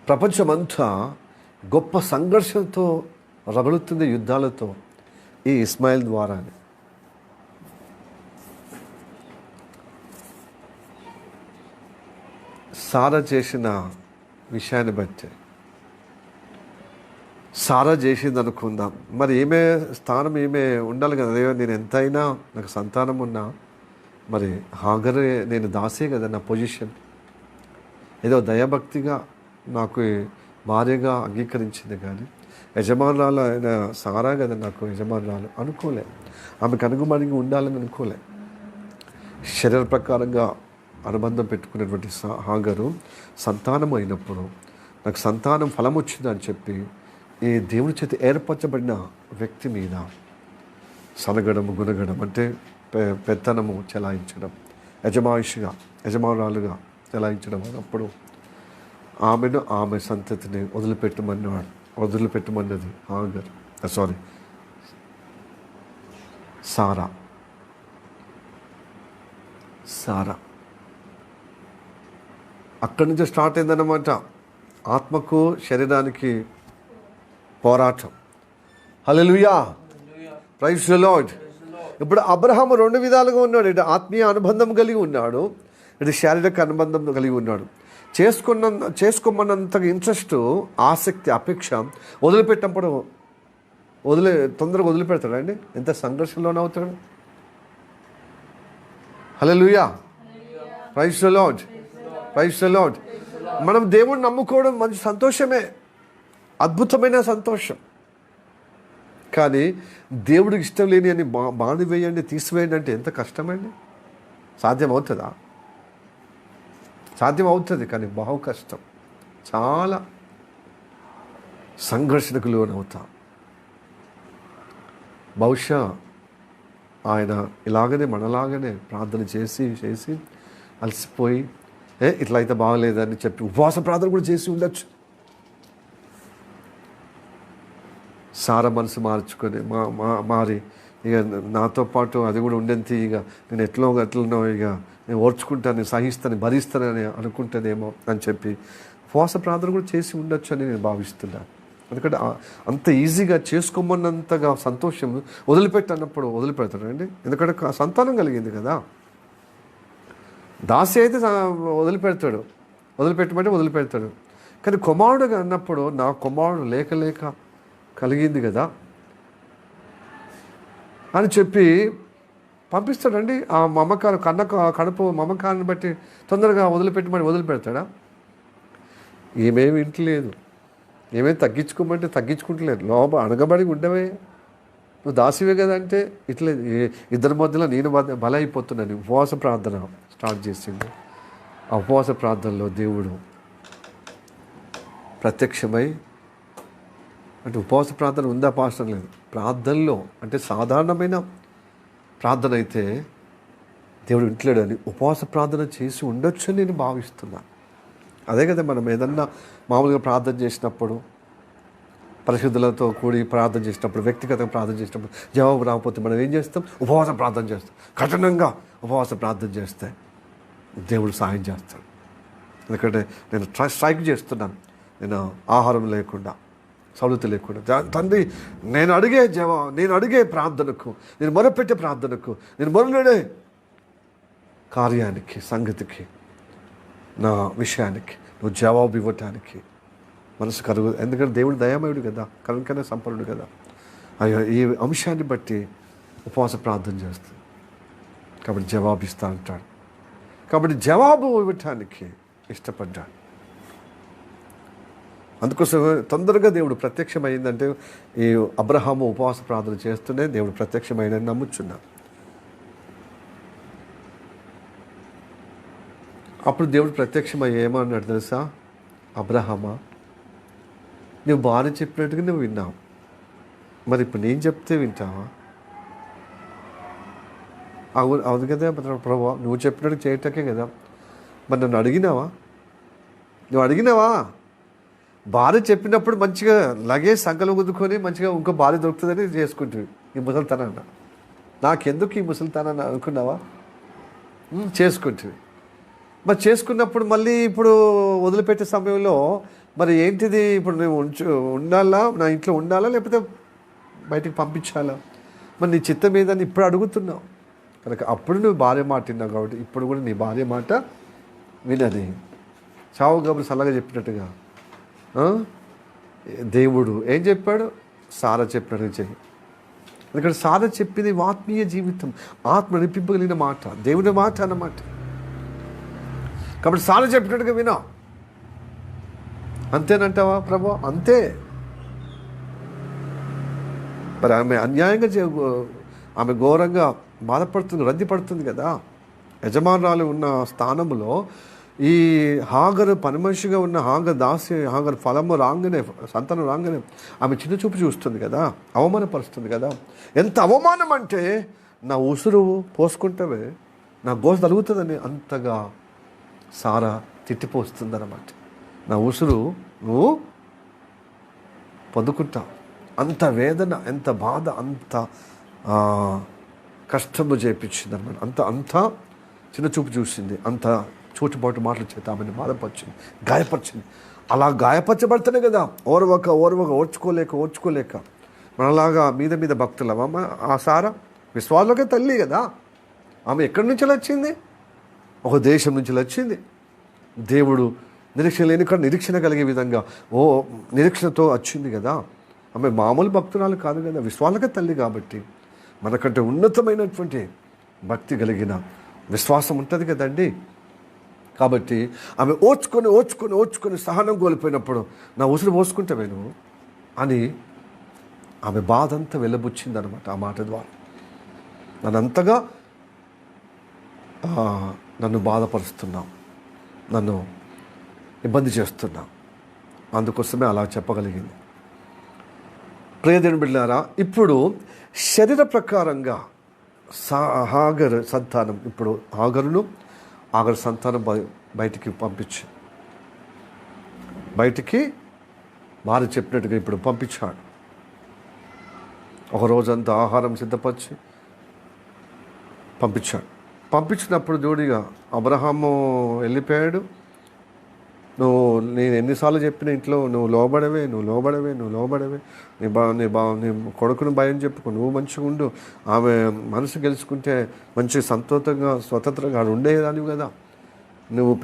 ప్రపంచమంతా గొప్ప సంఘర్షణతో రగులుతుంది, యుద్ధాలతో, ఈ ఇస్మాయిల్ ద్వారానే. సారా చేసిన విషయాన్ని బట్టి సారా చేసింది అనుకుందాం, మరి ఈమె స్థానం ఈమె ఉండాలి కదా. అదే నేను ఎంతైనా నాకు సంతానం ఉన్నా మరి హాగరే నేను దాసే కదా, నా పొజిషన్ ఏదో దయాభక్తిగా నాకు భార్యగా అంగీకరించింది, కానీ యజమానురాలు ఆయన సారా కదా నాకు యజమానురాలు అనుకోలే. ఆమెకు అనుగుణంగా ఉండాలని అనుకోలే. శరీర ప్రకారంగా అనుబంధం పెట్టుకునేటువంటి హాగరు సంతానం అయినప్పుడు నాకు సంతానం ఫలం వచ్చిందని చెప్పి ఈ దేవుని చేత ఏర్పరచబడిన వ్యక్తి మీద సనగడము గుణగడం అంటే పెత్తనము చెలాయించడం, యజమానురాలుగా చెలాయించడం అన్నప్పుడు ఆమెను ఆమె సంతతిని వదిలిపెట్టమన్నది హాగర్, సారా. అక్కడి నుంచి స్టార్ట్ అయిందన్నమాట ఆత్మకు శరీరానికి పోరాటం. హల్లెలూయా, ప్రైజ్ ది లార్డ్. ఇప్పుడు అబ్రహాము రెండు విధాలుగా ఉన్నాడు. ఇటు ఆత్మీయ అనుబంధం కలిగి ఉన్నాడు, ఇటు శారీరక అనుబంధం కలిగి ఉన్నాడు. చేసుకోమన్నంతగా ఇంట్రెస్ట్, ఆసక్తి, అపేక్ష వదిలిపెట్టినప్పుడు తొందరగా వదిలిపెడతాడు అండి. ఎంత సంఘర్షణలోనే అవుతాడు. Hallelujah, praise the Lord, praise the Lord. మనం దేవుడిని నమ్ముకోవడం మంచి సంతోషమే, అద్భుతమైన సంతోషం. కానీ దేవుడికి ఇష్టం లేని అని బానివేయండి, తీసివేయండి అంటే ఎంత కష్టమండి. సాధ్యం అవుతుందా? సాధ్యం అవుతుంది, కానీ బహు కష్టం. చాలా సంఘర్షణకు లోనవుతాం. బహుశా ఆయన ఇలాగనే మనలాగనే ప్రార్థన చేసి అలసిపోయి ఇట్లా అయితే బాగలేదని చెప్పి ఉపవాస ప్రార్థన కూడా చేసి ఉండొచ్చు. సారా మనసు మార్చుకొని మారి ఇక నాతో పాటు అది కూడా ఉండేంత ఇక నేను ఎట్లనో ఇక నేను ఓర్చుకుంటాను, సహిస్తాను, భరిస్తానని అనుకుంటానేమో అని చెప్పి ఉపవాస ప్రార్థన కూడా చేసి ఉండొచ్చు అని నేను భావిస్తున్నాను. ఎందుకంటే అంత ఈజీగా చేసుకోమన్నంతగా సంతోషం వదిలిపెట్టన్నప్పుడు వదిలిపెడతాడు అండి. ఎందుకంటే సంతానం కలిగింది కదా. దాసి అయితే వదిలిపెట్టమంటే వదిలిపెడతాడు. కానీ కుమారుడుగా అన్నప్పుడు నా కుమారుడు లేక కలిగింది కదా అని చెప్పి పంపిస్తాడండి. ఆ మమకారం కడుపు మమకారాన్ని బట్టి తొందరగా వదిలిపెడతాడా? ఏమేమి వింటలేదు, ఏమేమి తగ్గించుకోమంటే తగ్గించుకుంటలేదు. లోపల అడగబడి ఉండవే, నువ్వు దాసివే కదా అంటే ఇట్లే ఇద్దరి మధ్యలో నేను బలైపోతున్నాను. ఉపవాస ప్రార్థన స్టార్ట్ చేసింది. ఆ ఉపవాస ప్రార్థనలో దేవుడు ప్రత్యక్షమై, అంటే ఉపవాస ప్రార్థన ఉందా పాస్టర్? లేదు. ప్రార్థనలో అంటే సాధారణమైన ప్రార్థన అయితే దేవుడు వింటలేడని ఉపవాస ప్రార్థన చేసి ఉండొచ్చు అని నేను భావిస్తున్నాను. అదే కదా మనం ఏదన్నా మామూలుగా ప్రార్థన చేసినప్పుడు, పరిశుద్ధులతో కూడి ప్రార్థన చేసినప్పుడు, వ్యక్తిగతంగా ప్రార్థన చేసినప్పుడు జవాబు రాకపోతే మనం ఏం చేస్తాం? ఉపవాస ప్రార్థన చేస్తాం. కఠినంగా ఉపవాస ప్రార్థన చేస్తే దేవుడు సహాయం చేస్తాడు. ఎందుకంటే నేను స్ట్రైక్ చేస్తున్నాను, నేను ఆహారం లేకుండా, సౌలత లేకుండా. తండ్రి నేను అడిగే ప్రార్థనకు, నేను మొరపెట్టే ప్రార్థనకు, నేను మొరలేడే కార్యానికి, సంగతికి, నా విషయానికి నువ్వు జవాబు ఇవ్వటానికి మనసు కలుగు. ఎందుకంటే దేవుడు దయామయుడు కదా, కనుకనే సంపన్నుడు కదా. అయ్యో ఈ అంశాన్ని బట్టి ఉపవాస ప్రార్థన చేస్తుంది కాబట్టి జవాబు ఇస్తా అంటాడు. కాబట్టి జవాబు ఇవ్వటానికి ఇష్టపడ్డాడు. అందుకోసం తొందరగా దేవుడు ప్రత్యక్షమైందంటే ఈ అబ్రహాము ఉపవాస ప్రార్థన చేస్తూనే దేవుడు ప్రత్యక్షమైందని నమ్ముచున్నాను. అప్పుడు దేవుడు ప్రత్యక్షమై ఏమన్నాడు తెలుసా? అబ్రహామా, నువ్వు బాగా చెప్పినట్టుగా నువ్వు విన్నావు, మరి ఇప్పుడు నేను చెప్తే వింటావా? అవును కదా ప్రభు, నువ్వు చెప్పినట్టు చేయటకే కదా. మరి నన్ను అడిగినావా? నువ్వు అడిగినావా? భార్య చెప్పినప్పుడు మంచిగా లగేజ్ సంకలు కుదుకొని మంచిగా ఇంకో భార్య దొరుకుతుందని చేసుకుంటుంది. ఈ ముసలితనాన్న నాకెందుకు ఈ ముసలితనాన్ని అనుకున్నావా? చేసుకుంటుంది. మరి చేసుకున్నప్పుడు మళ్ళీ ఇప్పుడు వదిలిపెట్టే సమయంలో మరి ఏంటిది? ఇప్పుడు నేను ఉండాలా, నా ఇంట్లో ఉండాలా, లేకపోతే బయటికి పంపించాలా? మరి నీ చిత్తం ఏదని ఇప్పుడు అడుగుతున్నావు కనుక అప్పుడు నువ్వు భార్య మాట విన్నావు కాబట్టి ఇప్పుడు కూడా నీ భార్య మాట వినని. చావు కబురు చల్లగా చెప్పినట్టుగా దేవుడు ఏం చెప్పాడు? సారా చెప్పినట్టుగా చెయ్యి. ఎందుకంటే సారా చెప్పింది ఆత్మీయ జీవితం, ఆత్మ నడిపింపగలిగిన మాట, దేవుడి మాట అన్నమాట. కాబట్టి సారా చెప్పినట్టుగా వినా. అంతేనంటావా ప్రభు? అంతే. మరి ఆమె అన్యాయంగా ఆమె ఘోరంగా బాధపడుతుంది, రద్దీ పడుతుంది కదా. యజమానురాలు ఉన్న స్థానంలో ఈ హాగరు పని మనిషిగా ఉన్న హాగరు ఫలము రాగానే, సంతానం రాగానే ఆమె చిన్న చూపు చూస్తుంది కదా, అవమానపరుస్తుంది కదా. ఎంత అవమానం అంటే నా ఉసురు పోసుకుంటే నా గోస తరుగుతుందని అంతగా సారా తిట్టిపోస్తుంది అన్నమాట. నా ఉసురు నువ్వు పొందుకుంటావు. అంత వేదన, ఎంత బాధ, అంత కష్టము చేయించింది అనమాట. అంత చిన్న చూపు చూసింది, అంత చూచుబాటు మాటలు చేత ఆమెను బాధపరిచింది, గాయపరిచింది. అలా గాయపరచబడితేనే కదా ఓర్చుకోలేక మనలాగా మీద భక్తులమ్మ. ఆ సారా విశ్వాసంలోకే తల్లి కదా. ఆమె ఎక్కడి నుంచి వచ్చింది? ఒక దేశం నుంచి వచ్చింది. దేవుడు నిరీక్షణ లేని కాదు, నిరీక్షణ కలిగే విధంగా నిరీక్షణతో వచ్చింది కదా. ఆమె మామూలు భక్తురాలు కాదు కదా, విశ్వాసకే తల్లి. కాబట్టి మనకంటే ఉన్నతమైనటువంటి భక్తి కలిగిన విశ్వాసం ఉంటుంది కదండి. కాబట్టి ఆమె ఓర్చుకొని సహనం కోల్పోయినప్పుడు నా ఉసురు పోసుకుంటావే నువ్వు అని ఆమె బాధ అంతా వెళ్ళబుచ్చింది అనమాట. ఆ మాట ద్వారా నన్ను బాధపరుస్తున్నావు, నన్ను ఇబ్బంది చేస్తున్నావు, అందుకోసమే అలా చెప్పగలిగింది. ప్రియదేవుని బిడ్డలారా, ఇప్పుడు శరీర ప్రకారంగా హాగరు సంతానం, ఇప్పుడు ఆగరు సంతానం బయటికి బయటికి భార్య చెప్పినట్టుగా ఇప్పుడు పంపించాడు. ఒక రోజంతా ఆహారం సిద్ధపరిచి పంపించినప్పుడు జోడిగా అబ్రహాము వెళ్ళిపోయాడు. నేను ఎన్నిసార్లు చెప్పిన ఇంట్లో నువ్వు లోబడవే, నీ కొడుకును భయం చెప్పుకో, నువ్వు మంచిగా ఉండు, ఆమె మనసు గెలుచుకుంటే మంచి స్వతంత్రంగా ఉండేదానివి కదా. నువ్వు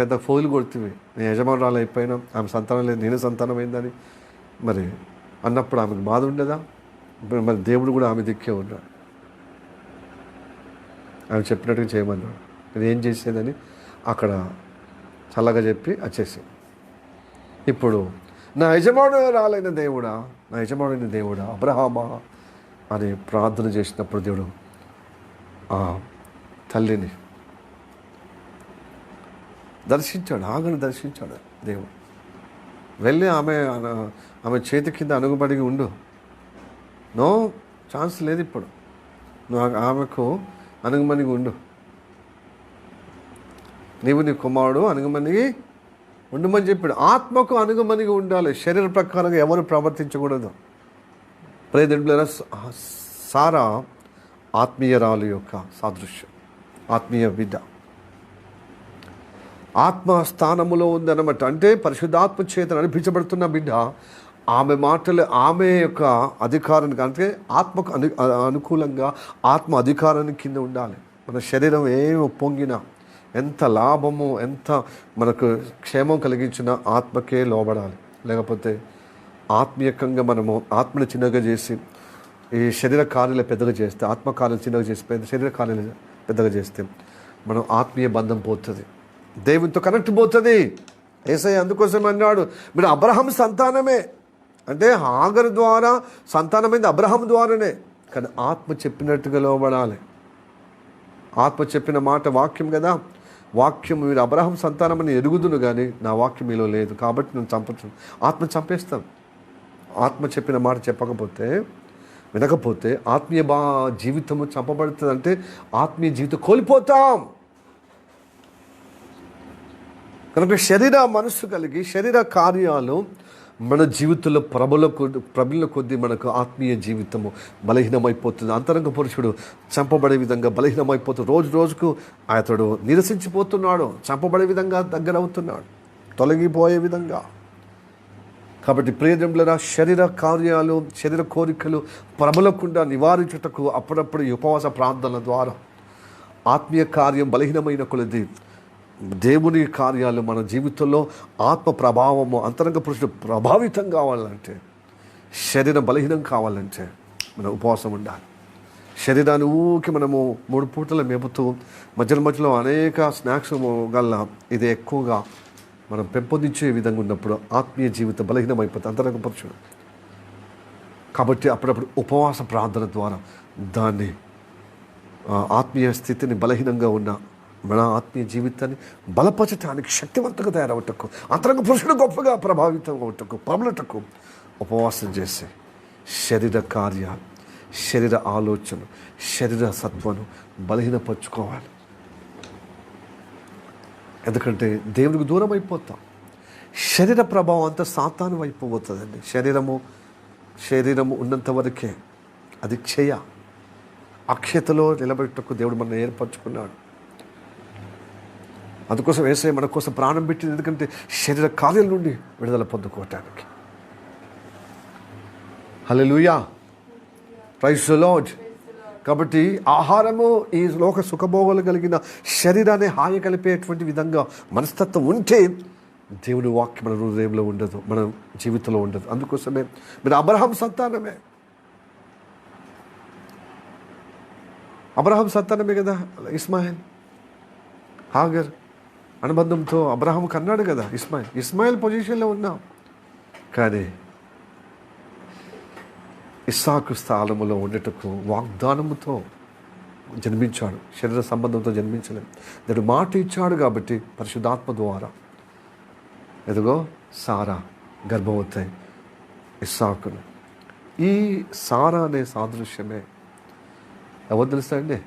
పెద్ద ఫోజులు కొడుతుంది, నేను యజమానురాలు అయిపోయినా, ఆమె సంతానం లేదు, నేను సంతానం అయిందని మరి అన్నప్పుడు ఆమెకు బాధ ఉండదా? మరి దేవుడు కూడా ఆమె దిక్కే ఉన్నాడు. ఆమె చెప్పినట్టుగా చేయమన్నాడు. నేను ఏం చేసేదని అక్కడ చల్లగా చెప్పి వచ్చేసి, ఇప్పుడు నా యజమానురాలైన దేవుడా అబ్రహామా అని ప్రార్థన చేసినప్పుడు దేవుడు ఆ తల్లిని ఆగను దర్శించాడు. దేవుడు వెళ్ళి ఆమె చేతి కింద అనుగుబడిగి ఉండు, నో ఛాన్స్ లేదు, ఇప్పుడు నువ్వు ఆమెకు అనుగుమనిగి ఉండు, నీవు నీ కుమారుడు అనుగుమనిగి ఉండమని చెప్పాడు. ఆత్మకు అనుగుమనిగి ఉండాలి, శరీర ప్రకారంగా ఎవరు ప్రవర్తించకూడదు. ప్రియదేవులారా, సారా ఆత్మీయరాలు యొక్క సాదృశ్యం, ఆత్మీయ బిడ్డ ఆత్మ స్థానములో ఉందన్నమాట. అంటే పరిశుద్ధాత్మ చేత నడిపించబడుతున్న బిడ్డ ఆమె మాటలు, ఆమె యొక్క అధికారానికి, అంటే ఆత్మకు అనుకూలంగా ఆత్మ అధికారానికి కింద ఉండాలి. మన శరీరం ఏమి పొంగినా, ఎంత లాభము, ఎంత మనకు క్షేమం కలిగించిన ఆత్మకే లోబడాలి. లేకపోతే ఆత్మీయంగా మనము ఆత్మను చిన్నగా చేసి ఈ శరీర కార్యాలు పెద్దగా చేస్తే, ఆత్మ కార్యాలు చిన్నగా చేసి శరీర కార్యాలు పెద్దగా చేస్తే మనం ఆత్మీయ బంధం పోతుంది, దేవునితో కనెక్ట్ పోతుంది. యేసయ్య అందుకోసం అన్నాడు, మీరు అబ్రహాం సంతానమే. అంటే హాగరు ద్వారా సంతానమైంది అబ్రహాం ద్వారానే, కానీ ఆత్మ చెప్పినట్టుగా లోబడాలి. ఆత్మ చెప్పిన మాట వాక్యం కదా, వాక్యం మీరు అబ్రహాం సంతానమని ఎరుగుదును కానీ నా వాక్యం మీలో లేదు, కాబట్టి నేను చంపుతాను, ఆత్మ చంపేస్తాను. ఆత్మ చెప్పిన మాట వినకపోతే ఆత్మీయ జీవితము చంపబడుతుంది. అంటే ఆత్మీయ జీవితం కోల్పోతాం. కనుక శరీర మనస్సు కలిగి శరీర కార్యాలు మన జీవితంలో ప్రబల కొద్దీ మనకు ఆత్మీయ జీవితము బలహీనమైపోతుంది. అంతరంగ పురుషుడు చంపబడే విధంగా బలహీనమైపోతుంది. రోజుకు అతడు నిరసించిపోతున్నాడు, చంపబడే విధంగా దగ్గరవుతున్నాడు, తొలగిపోయే విధంగా. కాబట్టి ప్రియదేవులారా, శరీర కార్యాలు, శరీర కోరికలు ప్రబలకుండా నివారించుటకు అప్పుడప్పుడు ఉపవాస ప్రార్థనల ద్వారా ఆత్మీయ కార్యం బలహీనమైన కొలది దేవుని కార్యాలు మన జీవితంలో ఆత్మ ప్రభావము అంతరంగ పురుషుడు ప్రభావితం కావాలంటే, శరీరం బలహీనం కావాలంటే మనం ఉపవాసం ఉండాలి. శరీరాన్ని ఊకి మనము 3 పూటలు మేపుతూ మధ్యలో అనేక స్నాక్స్ గల్ల ఇది ఎక్కువగా మనం పెంపొందించే విధంగా ఉన్నప్పుడు ఆత్మీయ జీవితం బలహీనం అయిపోతుంది, అంతరంగ పురుషుడు. కాబట్టి అప్పుడప్పుడు ఉపవాస ప్రార్థన ద్వారా దాన్ని ఆత్మీయ స్థితిని బలహీనంగా ఉన్న మన ఆత్మీయ జీవితాన్ని బలపరచడానికి, శక్తివంతంగా తయారవటకు, అంతరంగ పురుషుడు గొప్పగా ప్రభావితం అవటకు, పరమలటకు ఉపవాసం చేసి శరీర కార్యాలు, శరీర ఆలోచన, శరీర సత్వను బలహీనపరుచుకోవాలి. ఎందుకంటే దేవునికి దూరం అయిపోతాం. శరీర ప్రభావం అంతా సాతాను అయిపోతుందండి. శరీరము ఉన్నంత వరకే అది అక్షయతలో నిలబెట్టకు దేవుడు మనల్ని ఏర్పరచుకున్నాడు. అందుకోసం యేసయ్య మన కోసం ప్రాణం పెట్టింది. ఎందుకంటే శరీర కార్యాల నుండి విడుదల పొందుకోవటానికి. హల్లెలూయా, ప్రైజ్ ది లార్డ్. కాబట్టి ఆహారము ఈ లోక సుఖభోగాలు కలిగిన శరీరాన్ని హాయి కలిపేటువంటి విధంగా మనస్తత్వం ఉంటే దేవుని వాక్యం మన హృదయంలో ఉండదు, మన జీవితంలో ఉండదు. అందుకోసమే మీరు అబ్రహాం సంతానమే. అబ్రహాం సంతానమే కదా ఇస్మాయిల్. హాగర్ అనుబంధంతో అబ్రహాంకి అన్నాడు కదా ఇస్మాయిల్ పొజిషన్లో ఉన్నాం. కానీ ఇస్సాకు స్థానములో ఉండేటకు వాగ్దానముతో జన్మించాడు, శరీర సంబంధంతో జన్మించలేదు. దేవుడు మాట ఇచ్చాడు కాబట్టి పరిశుద్ధాత్మ ద్వారా ఎదుగో సారా గర్భవతి ఇస్సాకును. ఈ సారా అనే సాదృశ్యమే ఎవరు తెలుస్తాయండి?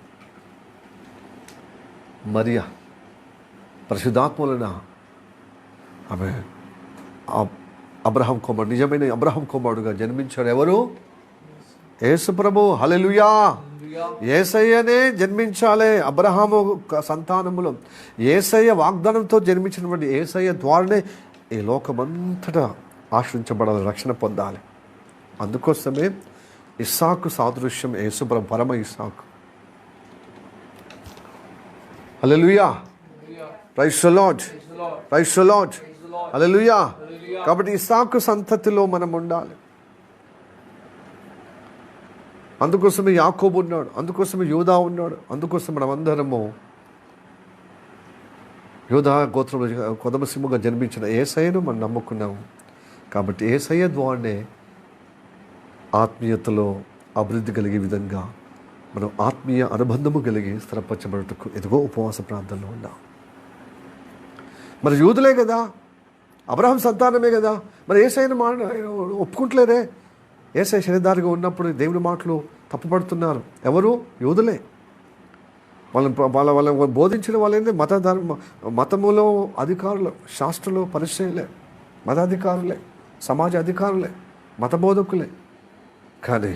మరియా. పరిశుద్ధాత్మలన ఆమె అబ్రహాం కుమారుడు, నిజమైన అబ్రహాం కుమారుడుగా జన్మించాడు. ఎవరు? యేసు ప్రభు. హల్లెలూయా. యేసయ్యనే జన్మించాలి అబ్రహాము సంతానములో. యేసయ్య వాగ్దానంతో జన్మించినటువంటి యేసయ్య ద్వారానే ఈ లోకమంతటా ఆశ్రయించబడాలి, రక్షణ పొందాలి. అందుకోసమే ఇస్సాకు సాదృశ్యం యేసు ప్రభు, పరమ ఇస్సాకు. Hallelujah, praise the Lord, praise the Lord, hallelujah. కాబట్టి ఇస్సాకు సంతతిలో మనం ఉండాలి. అందుకోసమే యాకోబు ఉన్నాడు, అందుకోసమే యూదా ఉన్నాడు, అందుకోసం మనం అందరము యూదా గోత్రంలో కొదమసింహగా జన్మించిన యేసయ్యను మనం నమ్ముకున్నాము. కాబట్టి యేసయ్య ద్వారానే ఆత్మీయతలో అభివృద్ధి కలిగే విధంగా మనం ఆత్మీయ అనుబంధము కలిగి స్థిరపరచబడటకు ఎదుగో ఉపవాస ప్రాంతంలో ఉన్నాం. మరి యూదులే కదా, అబ్రహాం సంతానమే కదా, మరి యేసయ్యను ఒప్పుకుంటలేరే. యేసయ్య శరీరధారిగా ఉన్నప్పుడు దేవుని మాటలు తప్పుపడుతున్నారు. ఎవరు? యూదులే. వాళ్ళని బోధించిన వాళ్ళేంది మతములో అధికారులు, శాస్త్రులు, పరిచయులే, మతాధికారులే, సమాజ అధికారులే, మతబోధకులే. కానీ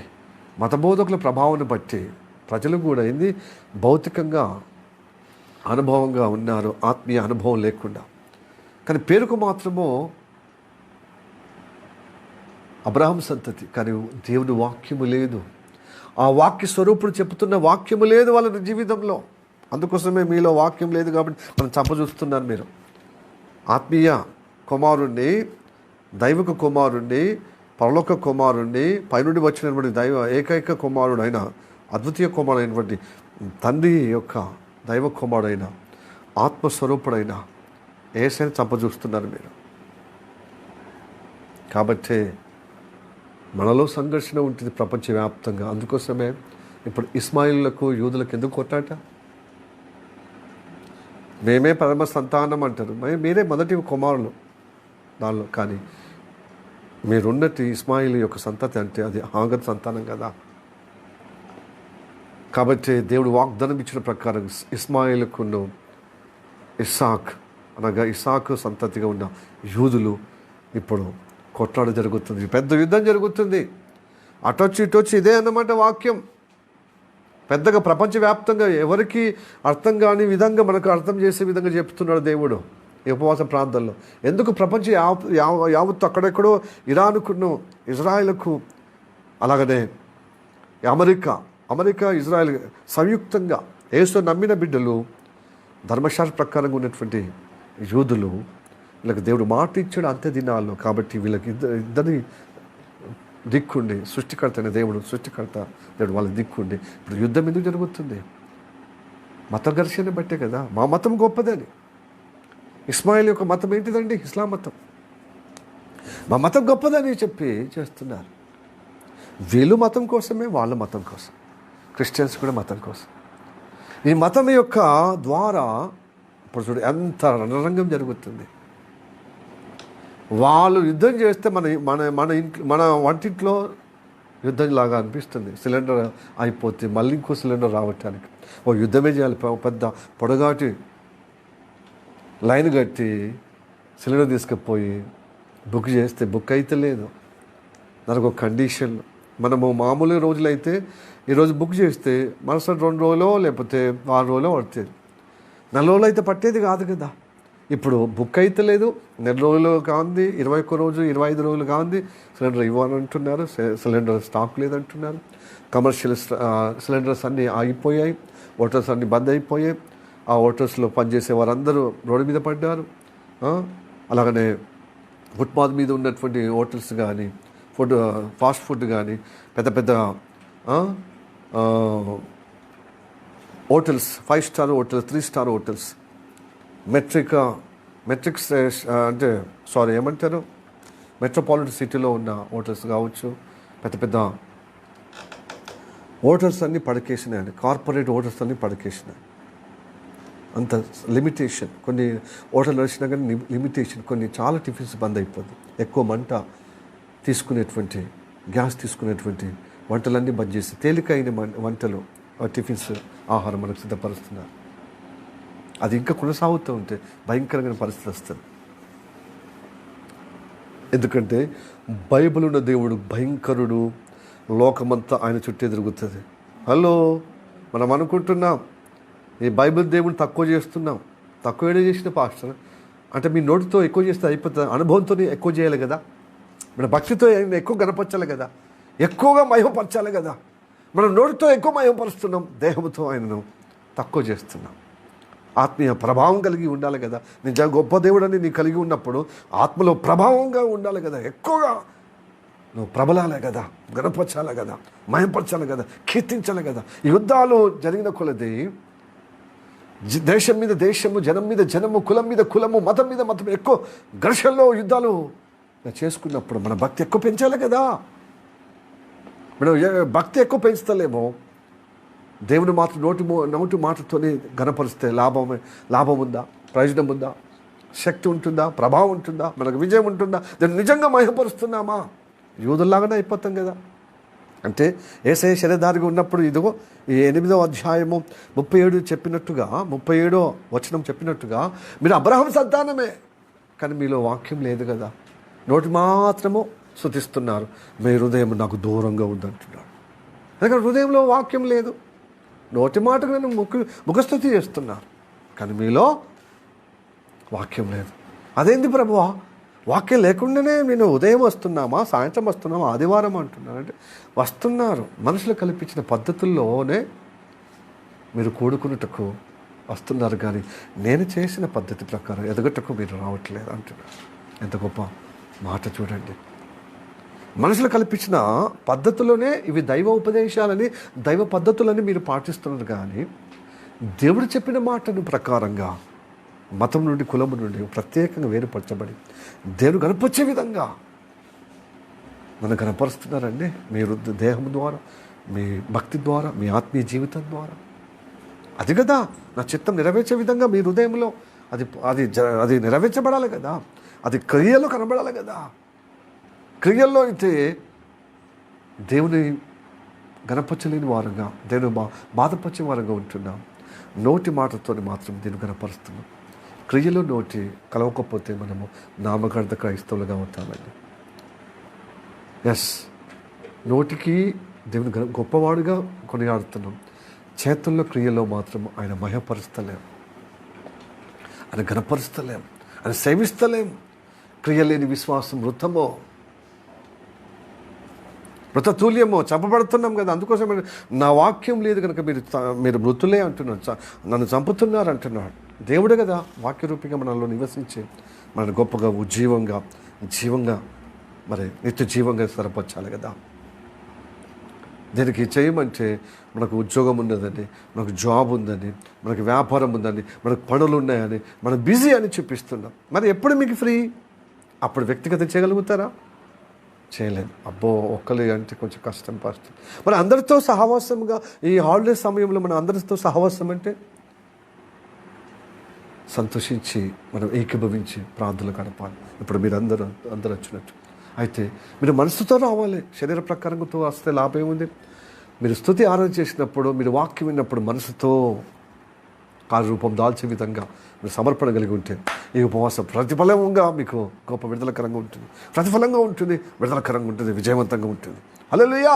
మతబోధకుల ప్రభావాన్ని బట్టి ప్రజలు కూడా ఏంది భౌతికంగా అనుభవంగా ఉన్నారు, ఆత్మీయ అనుభవం లేకుండా. కానీ పేరుకు మాత్రమో అబ్రహాం సంతతి, కానీ దేవుని వాక్యము లేదు. ఆ వాక్య స్వరూపుడు చెప్తున్న వాక్యము లేదు వాళ్ళ జీవితంలో. అందుకోసమే మీలో వాక్యం లేదు కాబట్టి మనం చంపచూస్తున్నారు. మీరు ఆత్మీయ కుమారుణ్ణి, దైవిక కుమారుణ్ణి, పరలోక కుమారుణ్ణి, పైనుండి వచ్చినటువంటి ఏకైక కుమారుడైన, అద్వితీయ కుమారుడైనటువంటి తండ్రి యొక్క దైవ కుమారుడైన, ఆత్మస్వరూపుడైన యేసయ్యను చంపచూస్తున్నారు మీరు. కాబట్టి మనలో సంఘర్షణ ఉంటుంది ప్రపంచవ్యాప్తంగా. అందుకోసమే ఇప్పుడు ఇస్మాయిలకు యూదులకు ఎందుకు కొట్టాట? మేమే పరమ సంతానం అంటారు, మీరే మొదటి కుమారులు దానిలో. కానీ మీరున్నట్టు ఇస్మాయిల్ యొక్క సంతతి అంటే అది హాగర్ సంతానం కదా. కాబట్టి దేవుడు వాగ్దానం ఇచ్చిన ప్రకారం ఇస్మాయిల్కును ఇస్సాక్ అనగా ఇస్సాకు సంతతిగా ఉన్న యూదులు ఇప్పుడు కొట్లాడ జరుగుతుంది, పెద్ద యుద్ధం జరుగుతుంది. అటొచ్చి ఇటొచ్చి ఇదే అన్నమాట వాక్యం. పెద్దగా ప్రపంచవ్యాప్తంగా ఎవరికి అర్థం కాని విధంగా మనకు అర్థం చేసే విధంగా చెప్తున్నాడు దేవుడు ఈ ఉపవాస ప్రాంతాల్లో. ఎందుకు ప్రపంచ యావత్తు అక్కడెక్కడో ఇరాన్కును, ఇజ్రాయెల్కు, అలాగనే అమెరికా, ఇజ్రాయెల్ సంయుక్తంగా యేసు నమ్మిన బిడ్డలు ధర్మశాస్త్ర ప్రకారంగా ఉన్నటువంటి యూదులు వీళ్ళకి దేవుడు మాట ఇచ్చాడు అంత్య దినాల్లో. కాబట్టి వీళ్ళకి ఇద్దరి దిక్కుండి, సృష్టికర్త అయిన దేవుడు, సృష్టికర్త దేవుడు వాళ్ళ దిక్కుండి ఇప్పుడు యుద్ధం ఎందుకు జరుగుతుంది? మత ఘర్షణ బట్టే కదా. మా మతం గొప్పదని. ఇస్మాయిల్ యొక్క మతం ఏంటిదండి? ఇస్లాం మతం. మా మతం గొప్పదని చెప్పి చేస్తున్నారు. వీళ్ళు మతం కోసమే, వాళ్ళ మతం కోసం, క్రిస్టియన్స్ కూడా మతం కోసం. ఈ మతం యొక్క ద్వారా ఇప్పుడు చూడు ఎంత రణరంగం జరుగుతుంది. వాళ్ళు యుద్ధం చేస్తే మన మన మన ఇంట్లో, మన వంటింట్లో యుద్ధం లాగా అనిపిస్తుంది. సిలిండర్ అయిపోతే మళ్ళీ ఇంకో సిలిండర్ రావటానికి యుద్ధమే చేయాలి. పెద్ద పొడగాటి లైన్ కట్టి సిలిండర్ తీసుకుపోయి బుక్ చేస్తే బుక్ అయితే లేదు. దానికి ఒక కండిషన్. మనము మామూలు రోజులైతే ఈరోజు బుక్ చేస్తే మరుసటి 2 రోజులో లేకపోతే 6 రోజులో పడుతుంది. 4 రోజులు అయితే పట్టేది కాదు కదా. ఇప్పుడు బుక్ అయితే లేదు, 4 రోజులు కాంది, 21 రోజు, 25 రోజులు కాంది సిలిండర్ ఇవ్వాలంటున్నారు. సిలిండర్ స్టాక్ లేదంటున్నారు. కమర్షియల్ సిలిండర్స్ అన్నీ ఆగిపోయాయి. హోటల్స్ అన్నీ బంద్ అయిపోయాయి. ఆ హోటల్స్లో పనిచేసే వారందరూ రోడ్డు మీద పడ్డారు. అలాగనే ఫుట్పాత్ మీద ఉన్నటువంటి హోటల్స్ కానీ, ఫాస్ట్ ఫుడ్ కానీ, పెద్ద పెద్ద hotels, 5 star hotels, 3 star hotels, metrics అంటే ఏమంటారు, మెట్రోపాలిటన్ సిటీలో ఉన్న హోటల్స్ కావచ్చు, పెద్ద పెద్ద హోటల్స్ అన్నీ పడకేసినాయండి. కార్పొరేట్ హోటల్స్ అన్నీ పడకేసినాయి. అంత లిమిటేషన్. కొన్ని హోటల్ వచ్చినా కానీ లిమిటేషన్. కొన్ని చాలా టిఫిన్స్ బంద్ అయిపోద్ది. ఎక్కువ మంట తీసుకునేటువంటి, గ్యాస్ తీసుకునేటువంటి వంటలన్నీ బంద్ చేసి తేలికైన వంటలు, టిఫిన్స్, ఆహారం మనకు సిద్ధపరుస్తున్నారు. అది ఇంకా కొనసాగుతూ ఉంటే భయంకరమైన పరిస్థితి వస్తుంది. ఎందుకంటే బైబిల్ ఉన్న దేవుడు భయంకరుడు. లోకమంతా ఆయన చుట్టే తిరుగుతుంది. హలో, మనం అనుకుంటున్నాం ఈ బైబిల్ దేవుడిని తక్కువ చేస్తున్నాం. తక్కువ ఏదో చేసిన పాస్టర్ అంటే మీ నోటితో ఎక్కువ చేస్తే అయిపోతుంది. అనుభవంతో ఎక్కువ చేయాలి కదా. మన భక్తితో ఎక్కువ గణపరచాలి కదా, ఎక్కువగా మహిమపరచాలి కదా. మనం నోటితో ఎక్కువ మహిమపరుస్తున్నాం, దేహంతో ఆయనను తక్కువ చేస్తున్నాం. ఆత్మీయ ప్రభావం కలిగి ఉండాలి కదా. నిజంగా గొప్ప దేవుడని నీ కలిగి ఉన్నప్పుడు ఆత్మలో ప్రభావంగా ఉండాలి కదా. ఎక్కువగా నువ్వు ప్రబలాలే కదా, గణపరచాలి కదా, మహిమపరచాలి కదా, కీర్తించాలి కదా. యుద్ధాలు జరిగిన కొలది దేశం మీద దేశము, జనం మీద జనము, కులం మీద కులము, మతం మీద మతం, ఎక్కువ ఘర్షణలో యుద్ధాలు చేసుకున్నప్పుడు మన భక్తి ఎక్కువ పెంచాలి కదా. మనం భక్తి ఎక్కువ పెంచుతలేమో దేవుని మాత్రం నోటి మాటతోనే గణపరిస్తే లాభం ఉందా, ప్రయోజనం ఉందా, శక్తి ఉంటుందా, ప్రభావం ఉంటుందా, మనకు విజయం ఉంటుందా? దాన్ని నిజంగా మహిమపరుస్తున్నామా? యూదుల్లాగానే అయిపోతాం కదా. అంటే యేసయ్య శరీరధారిగా ఉన్నప్పుడు ఇదిగో ఈ 8వ అధ్యాయము 37 చెప్పినట్టుగా, 37వ వచనం చెప్పినట్టుగా మీరు అబ్రహాం సంతానమే, కానీ మీలో వాక్యం లేదు కదా. నోటి మాత్రము స్తుతిస్తున్నారు, మీ హృదయం నాకు దూరంగా ఉందంటున్నాడు. ఎందుకంటే హృదయంలో వాక్యం లేదు. నోటి మాటకు నేను ముఖస్తుతి చేస్తున్నారు, కానీ మీలో వాక్యం లేదు. అదేంది ప్రభువా, వాక్యం లేకుండానే నేను ఉదయం వస్తున్నామా, సాయంత్రం వస్తున్నామా, ఆదివారం అంటున్నాను అంటే వస్తున్నారు. మనుషులు కల్పించిన పద్ధతుల్లోనే మీరు కూడుకున్నట్టుకు వస్తున్నారు, కానీ నేను చేసిన పద్ధతి ప్రకారం ఎదగటకు మీరు రావట్లేదు అంటున్నారు. ఎంత గొప్ప మాట చూడండి. మనుషులు కల్పించిన పద్ధతుల్లోనే ఇవి దైవ ఉపదేశాలని, దైవ పద్ధతులని మీరు పాటిస్తున్నారు, కానీ దేవుడు చెప్పిన మాటను ప్రకారంగా మతం నుండి, కులము నుండి ప్రత్యేకంగా వేరుపరచబడి దేవుడు కనపరిచే విధంగా నన్ను కనపరుస్తున్నారండి. మీరు దేహం ద్వారా, మీ భక్తి ద్వారా, మీ ఆత్మీయ జీవితం ద్వారా. అది కదా నా చిత్తం నెరవేర్చే విధంగా మీ హృదయంలో అది నెరవేర్చబడాలి కదా. అది క్రియల్లో కనబడాలి కదా. క్రియల్లో అయితే దేవుని గణపరచలేని వారంగా, దేవుని బాధపరిచే వారంగా ఉంటున్నాం. నోటి మాటతో మాత్రం దేవుని గణపరుస్తున్నాం. క్రియలో నోటి కలవకపోతే మనము నామకార్థ క్రైస్తవులుగా అవుతామండి. ఎస్, నోటికి దేవుని గొప్పవాడుగా కొనియాడుతున్నాం, చేతుల్లో క్రియలో మాత్రం ఆయన మహిమపరుస్తలేం, ఆయన గణపరుస్తలేం, ఆయన సేవిస్తలేం. క్రియలేని విశ్వాసం వృథమో. మృతతుల్యము, చంపబడుతున్నాం కదా. అందుకోసం నా వాక్యం లేదు కనుక మీరు మృతులే అంటున్నారు, నన్ను చంపుతున్నారు అంటున్నాడు. దేవుడు కదా వాక్య రూపంగా మనలో నివసించి మన గొప్పగా జీవంగా మరి నిత్య జీవంగా స్థిరపరచాలి కదా. దీనికి చేయమంటే మనకు ఉద్యోగం ఉన్నదని, మనకు జాబ్ ఉందని, మనకు వ్యాపారం ఉందని, మనకు పనులు ఉన్నాయని, మనం బిజీ అని చూపిస్తున్నాం. మరి ఎప్పుడు మీకు ఫ్రీ? అప్పుడు వ్యక్తిగతం చేయగలుగుతారా? చేయలేదు. అబ్బో ఒక్కలే అంటే కొంచెం కష్టం పడుతుంది. మరి అందరితో సహవాసంగా ఈ హాలిడే సమయంలో మనం అందరితో సహవాసం అంటే సంతోషించి మనం ఏకీభవించి ప్రార్థనలు గడపాలి. ఇప్పుడు మీరు అందరూ వచ్చినట్టు అయితే మీరు మనసుతో రావాలి. శరీర ప్రకారంతో వస్తే లాభం ఉంది. మీరు స్తుతి ఆరాధన చేసినప్పుడు, మీరు వాక్యం విన్నప్పుడు మనసుతో కార్యరూపం దాల్చే విధంగా మీరు సమర్పణ కలిగి ఉంటే ఈ ఉపవాసం ప్రతిఫలంగా మీకు గొప్ప విడుదలకరంగా ఉంటుంది, ప్రతిఫలంగా ఉంటుంది, విడుదలకరంగా ఉంటుంది, విజయవంతంగా ఉంటుంది. Hallelujah,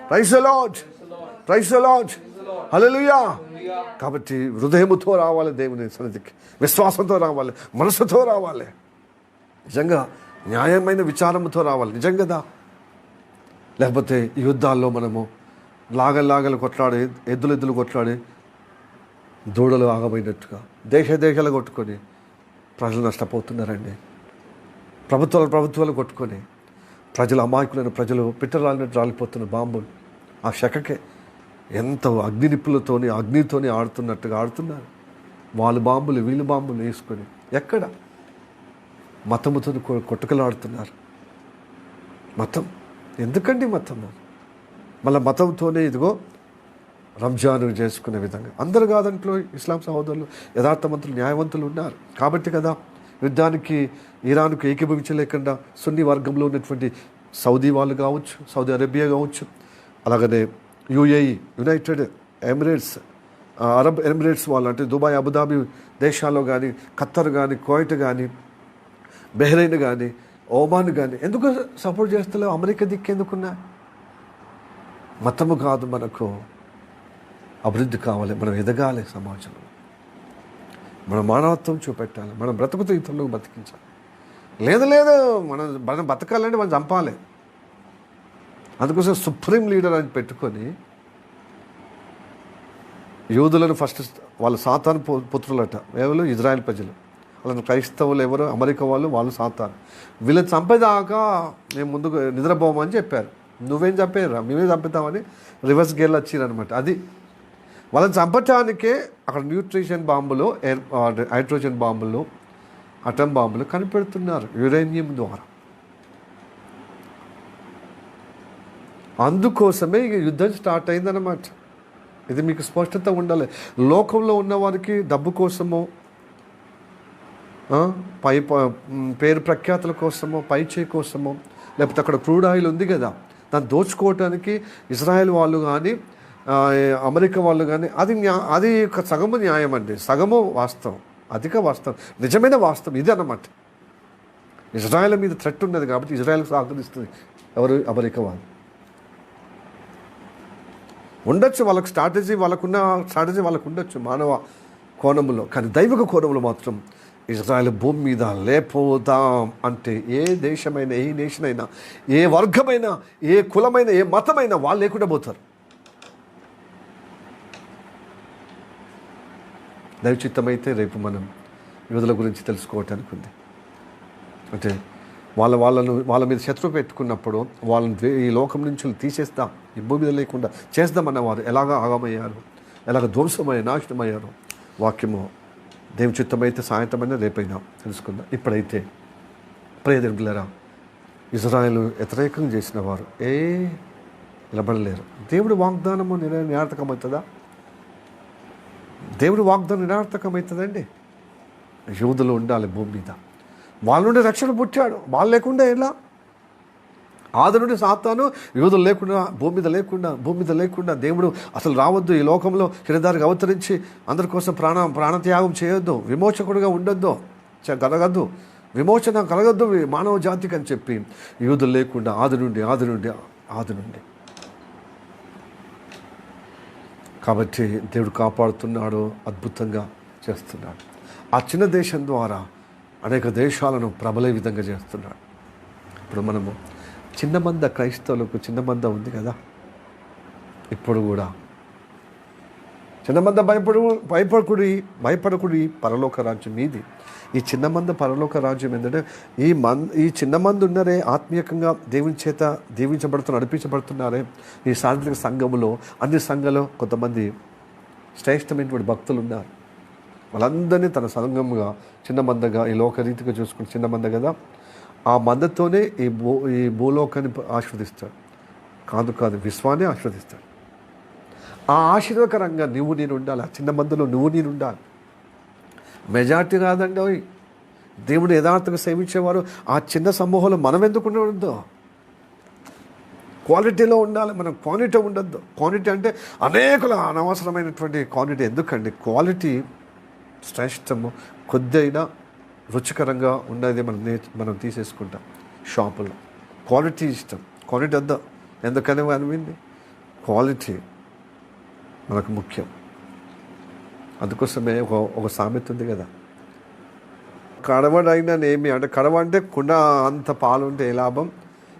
praise the Lord, praise the Lord, hallelujah. కాబట్టి హృదయముతో రావాలి దేవుని సన్నిధికి, విశ్వాసంతో రావాలి, మనసుతో రావాలి, నిజంగా న్యాయమైన విచారంతో రావాలి. నిజం కదా. లేకపోతే ఈ యుద్ధాల్లో మనము లాగలు కొట్లాడి, ఎద్దులు కొట్లాడి, దూడలు ఆగమైనట్టుగా దేశాలు కొట్టుకొని ప్రజలు నష్టపోతున్నారండి. ప్రభుత్వాలు కొట్టుకొని ప్రజలు, అమాయకులైన ప్రజలు పిట్టరాలినట్టు రాలిపోతున్న బాంబులు ఆ శకకే ఎంత అగ్నితోని ఆడుతున్నట్టుగా ఆడుతున్నారు. వాళ్ళు బాంబులు వీళ్ళు బాంబులు వేసుకొని ఎక్కడ మతముతో కొట్టుకలాడుతున్నారు. మతం ఎందుకండి? మతము మళ్ళీ మతంతోనే ఇదిగో రంజాను చేసుకునే విధంగా అందరు కాదంట్లో ఇస్లాం సహోదరులు యథార్థవంతులు న్యాయవంతులు ఉన్నారు కాబట్టి కదా యుద్ధానికి ఇరాన్కు ఏకీభవించలేకుండా సున్నీ వర్గంలో ఉన్నటువంటి సౌదీ వాళ్ళు కావచ్చు, సౌదీ అరేబియా కావచ్చు, అలాగనే UAE, United Emirates, Arab Emirates వాళ్ళు అంటే దుబాయ్, అబుదాబి దేశాల్లో కానీ, ఖత్తర్ కానీ, కువైట్ కానీ, బెహ్రెయిన్ కానీ, ఓమాన్ కానీ ఎందుకు సపోర్ట్ చేస్తలేవు? అమెరికా దిక్కేందుకున్నా? మతము కాదు, మనకు అభివృద్ధి కావాలి, మనం ఎదగాలి, సమాజంలో మన మానవత్వం చూపెట్టాలి, మనం బ్రతుకుతూ ఇతరులకు బతికించాలి. లేదు మనం బతకాలంటే మనం చంపాలి. అందుకోసం సుప్రీం లీడర్ అని పెట్టుకొని యూదులను ఫస్ట్ వాళ్ళు సాతాను పుత్రులట, ఎవరు? ఇజ్రాయెల్ ప్రజలు. వాళ్ళని క్రైస్తవులు ఎవరు? అమెరికా వాళ్ళు సాతాను. వీళ్ళని చంపేదాకా మేము ముందుకు నిద్రపోమని చెప్పారు. నువ్వేం చంపేరా, మేమే చంపుతామని రివర్స్ గేర్లు వచ్చిరనమాట. అది వాళ్ళని చంపటానికే అక్కడ న్యూట్రిషన్ బాంబులు, హైడ్రోజన్ బాంబులు, అటం బాంబులు కనిపెడుతున్నారు యురేనియం ద్వారా. అందుకోసమే ఇక యుద్ధం స్టార్ట్ అయిందన్నమాట. ఇది మీకు స్పష్టత ఉండాలి. లోకంలో ఉన్న వారికి డబ్బు కోసమో, పేరు ప్రఖ్యాతుల కోసమో, పైచేయి కోసమో, లేకపోతే అక్కడ క్రూడ్ ఆయిల్ ఉంది కదా దాన్ని దోచుకోవటానికి ఇజ్రాయెల్ వాళ్ళు కానీ, అమెరికా వాళ్ళు కానీ అది సగము న్యాయం అండి, సగము వాస్తవం, అధిక వాస్తవం, నిజమైన వాస్తవం ఇది అన్నమాట. ఇజ్రాయెల్ మీద థ్రెట్ ఉన్నది కాబట్టి ఇజ్రాయెల్కి సహకరిస్తుంది ఎవరు? అమెరికా వాళ్ళు. ఉండొచ్చు వాళ్ళకు స్ట్రాటజీ, వాళ్ళకున్న స్ట్రాటజీ వాళ్ళకు ఉండొచ్చు మానవ కోణంలో, కానీ దైవిక కోణంలో మాత్రం ఇజ్రాయెల్ భూమి మీద లేపోదాం అంటే ఏ దేశమైనా, ఏ నేషన్ అయినా, ఏ వర్గమైనా, ఏ కులమైనా, ఏ మతమైనా వాళ్ళు లేకుండా పోతారు. దైవచిత్తమైతే రేపు మనం యూదుల గురించి తెలుసుకోవటానికి ఉంది. అంటే వాళ్ళ మీద శత్రువు పెట్టుకున్నప్పుడు వాళ్ళని ఈ లోకం నుంచి తీసేస్తాం, ఈ భూమి మీద లేకుండా చేద్దామన్నవారు ఎలాగ ఆగమయ్యారు, ఎలాగ ధ్వంసమయ్యారు, నాశనమయ్యారు. వాక్యము దేవి చిత్తమైతే సాయంత్రమైనా రేపైనా తెలుసుకుందాం. ఇప్పుడైతే ప్రియదేవులారా, ఇజ్రాయెల్ వ్యతిరేకం చేసిన వారు నిలబడలేరు. దేవుడి వాగ్దానము నిరర్థకమవుతుందా? దేవుడి వాగ్దానం నిరర్థకమవుతుందండి. యూదులు ఉండాలి భూమి మీద, వాళ్ళ నుండి రక్షణ పుట్టాడు, వాళ్ళు లేకుండా ఎలా? ఆది నుండి సాతాను యూదులు లేకుండా, భూమి మీద లేకుండా దేవుడు అసలు రావద్దు, ఈ లోకంలో శరీరధారికి అవతరించి అందరి కోసం ప్రాణత్యాగం చేయొద్దు, విమోచకుడిగా ఉండొద్దు, కలగద్దు, విమోచన కలగద్దు మానవ జాతికి అని చెప్పి యూదులు లేకుండా ఆది నుండి కాబట్టి దేవుడు కాపాడుతున్నాడు, అద్భుతంగా చేస్తున్నాడు. ఆ చిన్న దేశం ద్వారా అనేక దేశాలను ప్రబలే విధంగా చేస్తున్నాడు. ఇప్పుడు మనము చిన్న మంద క్రైస్తవులకు చిన్న మంద ఉంది కదా ఇప్పుడు కూడా. చిన్న మంద భయపడకుడి పరలోక రాజ్యం మీది. ఈ చిన్న మంద పరలోక రాజ్యం ఏంటంటే ఈ చిన్న మంది ఉన్నారే, ఆత్మీయంగా దేవుని చేత నడిపించబడుతున్నారే. ఈ సార్వత్రిక సంఘములో, అన్ని సంఘంలో కొంతమంది శ్రేష్టమైనటువంటి భక్తులు ఉన్నారు. వాళ్ళందరినీ తన సంఘముగా చిన్న మందగా, ఈ లోకరీతిగా చూసుకుని చిన్న మంద కదా, ఆ మందతోనే ఈ భూలోకాన్ని ఆశీర్వదిస్తాడు. కాదు విశ్వాన్ని ఆశీర్వదిస్తాడు. ఆ ఆశీర్వకరంగా నేను ఉండాలి. ఆ చిన్న మందులో నేను ఉండాలి. మెజార్టీ కాదండి. దేవుడు యథార్థంగా సేవించేవారు ఆ చిన్న సమూహంలో మనం ఎందుకు ఉండవద్దు? క్వాలిటీలో ఉండాలి. మనం క్వాంటిటీ ఉండొద్దు. క్వాంటిటీ అంటే అనేకుల అనవసరమైనటువంటి క్వాంటిటీ ఎందుకండి? క్వాలిటీ శ్రేష్టము, కొద్దిగా రుచికరంగా ఉండేది మనం తీసేసుకుంటాం షాపులో. క్వాలిటీ ఇష్టం, క్వాలిటీ వద్దా. ఎందుకని అనిపింది? క్వాలిటీ మనకు ముఖ్యం. అందుకోసమే ఒక సామెత ఉంది కదా, కడవడైననేమి అంటే, కడవ అంటే కుండ అంత పాలు ఉంటే ఏ లాభం?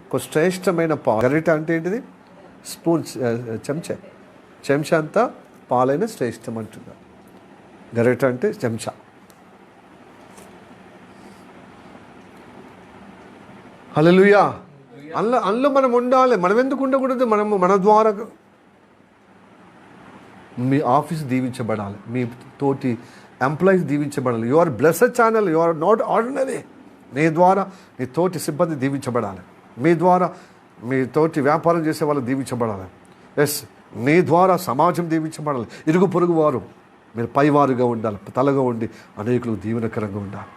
ఒక శ్రేష్టమైన పాలు. గరిట అంటే ఏంటిది? స్పూన్, చెంచా అంతా పాలైన శ్రేష్టం అంటున్నారు. గరిట అంటే చెంచా. హల్లెలూయా. అందులో మనం ఉండాలి. మనం ఎందుకు ఉండకూడదు? మన ద్వారా మీ ఆఫీస్ దీవించబడాలి, మీ తోటి ఎంప్లాయీస్ దీవించబడాలి. You are blessed channel, you are not ordinary. నీ ద్వారా నీ తోటి సిబ్బంది దీవించబడాలి. మీ ద్వారా మీ తోటి వ్యాపారం చేసే వాళ్ళు దీవించబడాలి. ఎస్, నీ ద్వారా సమాజం దీవించబడాలి. ఇరుగు పొరుగు వారు మీరు పైవారుగా ఉండాలి, తలగా ఉండి అనేకులకు దీవెనకరంగా ఉండాలి.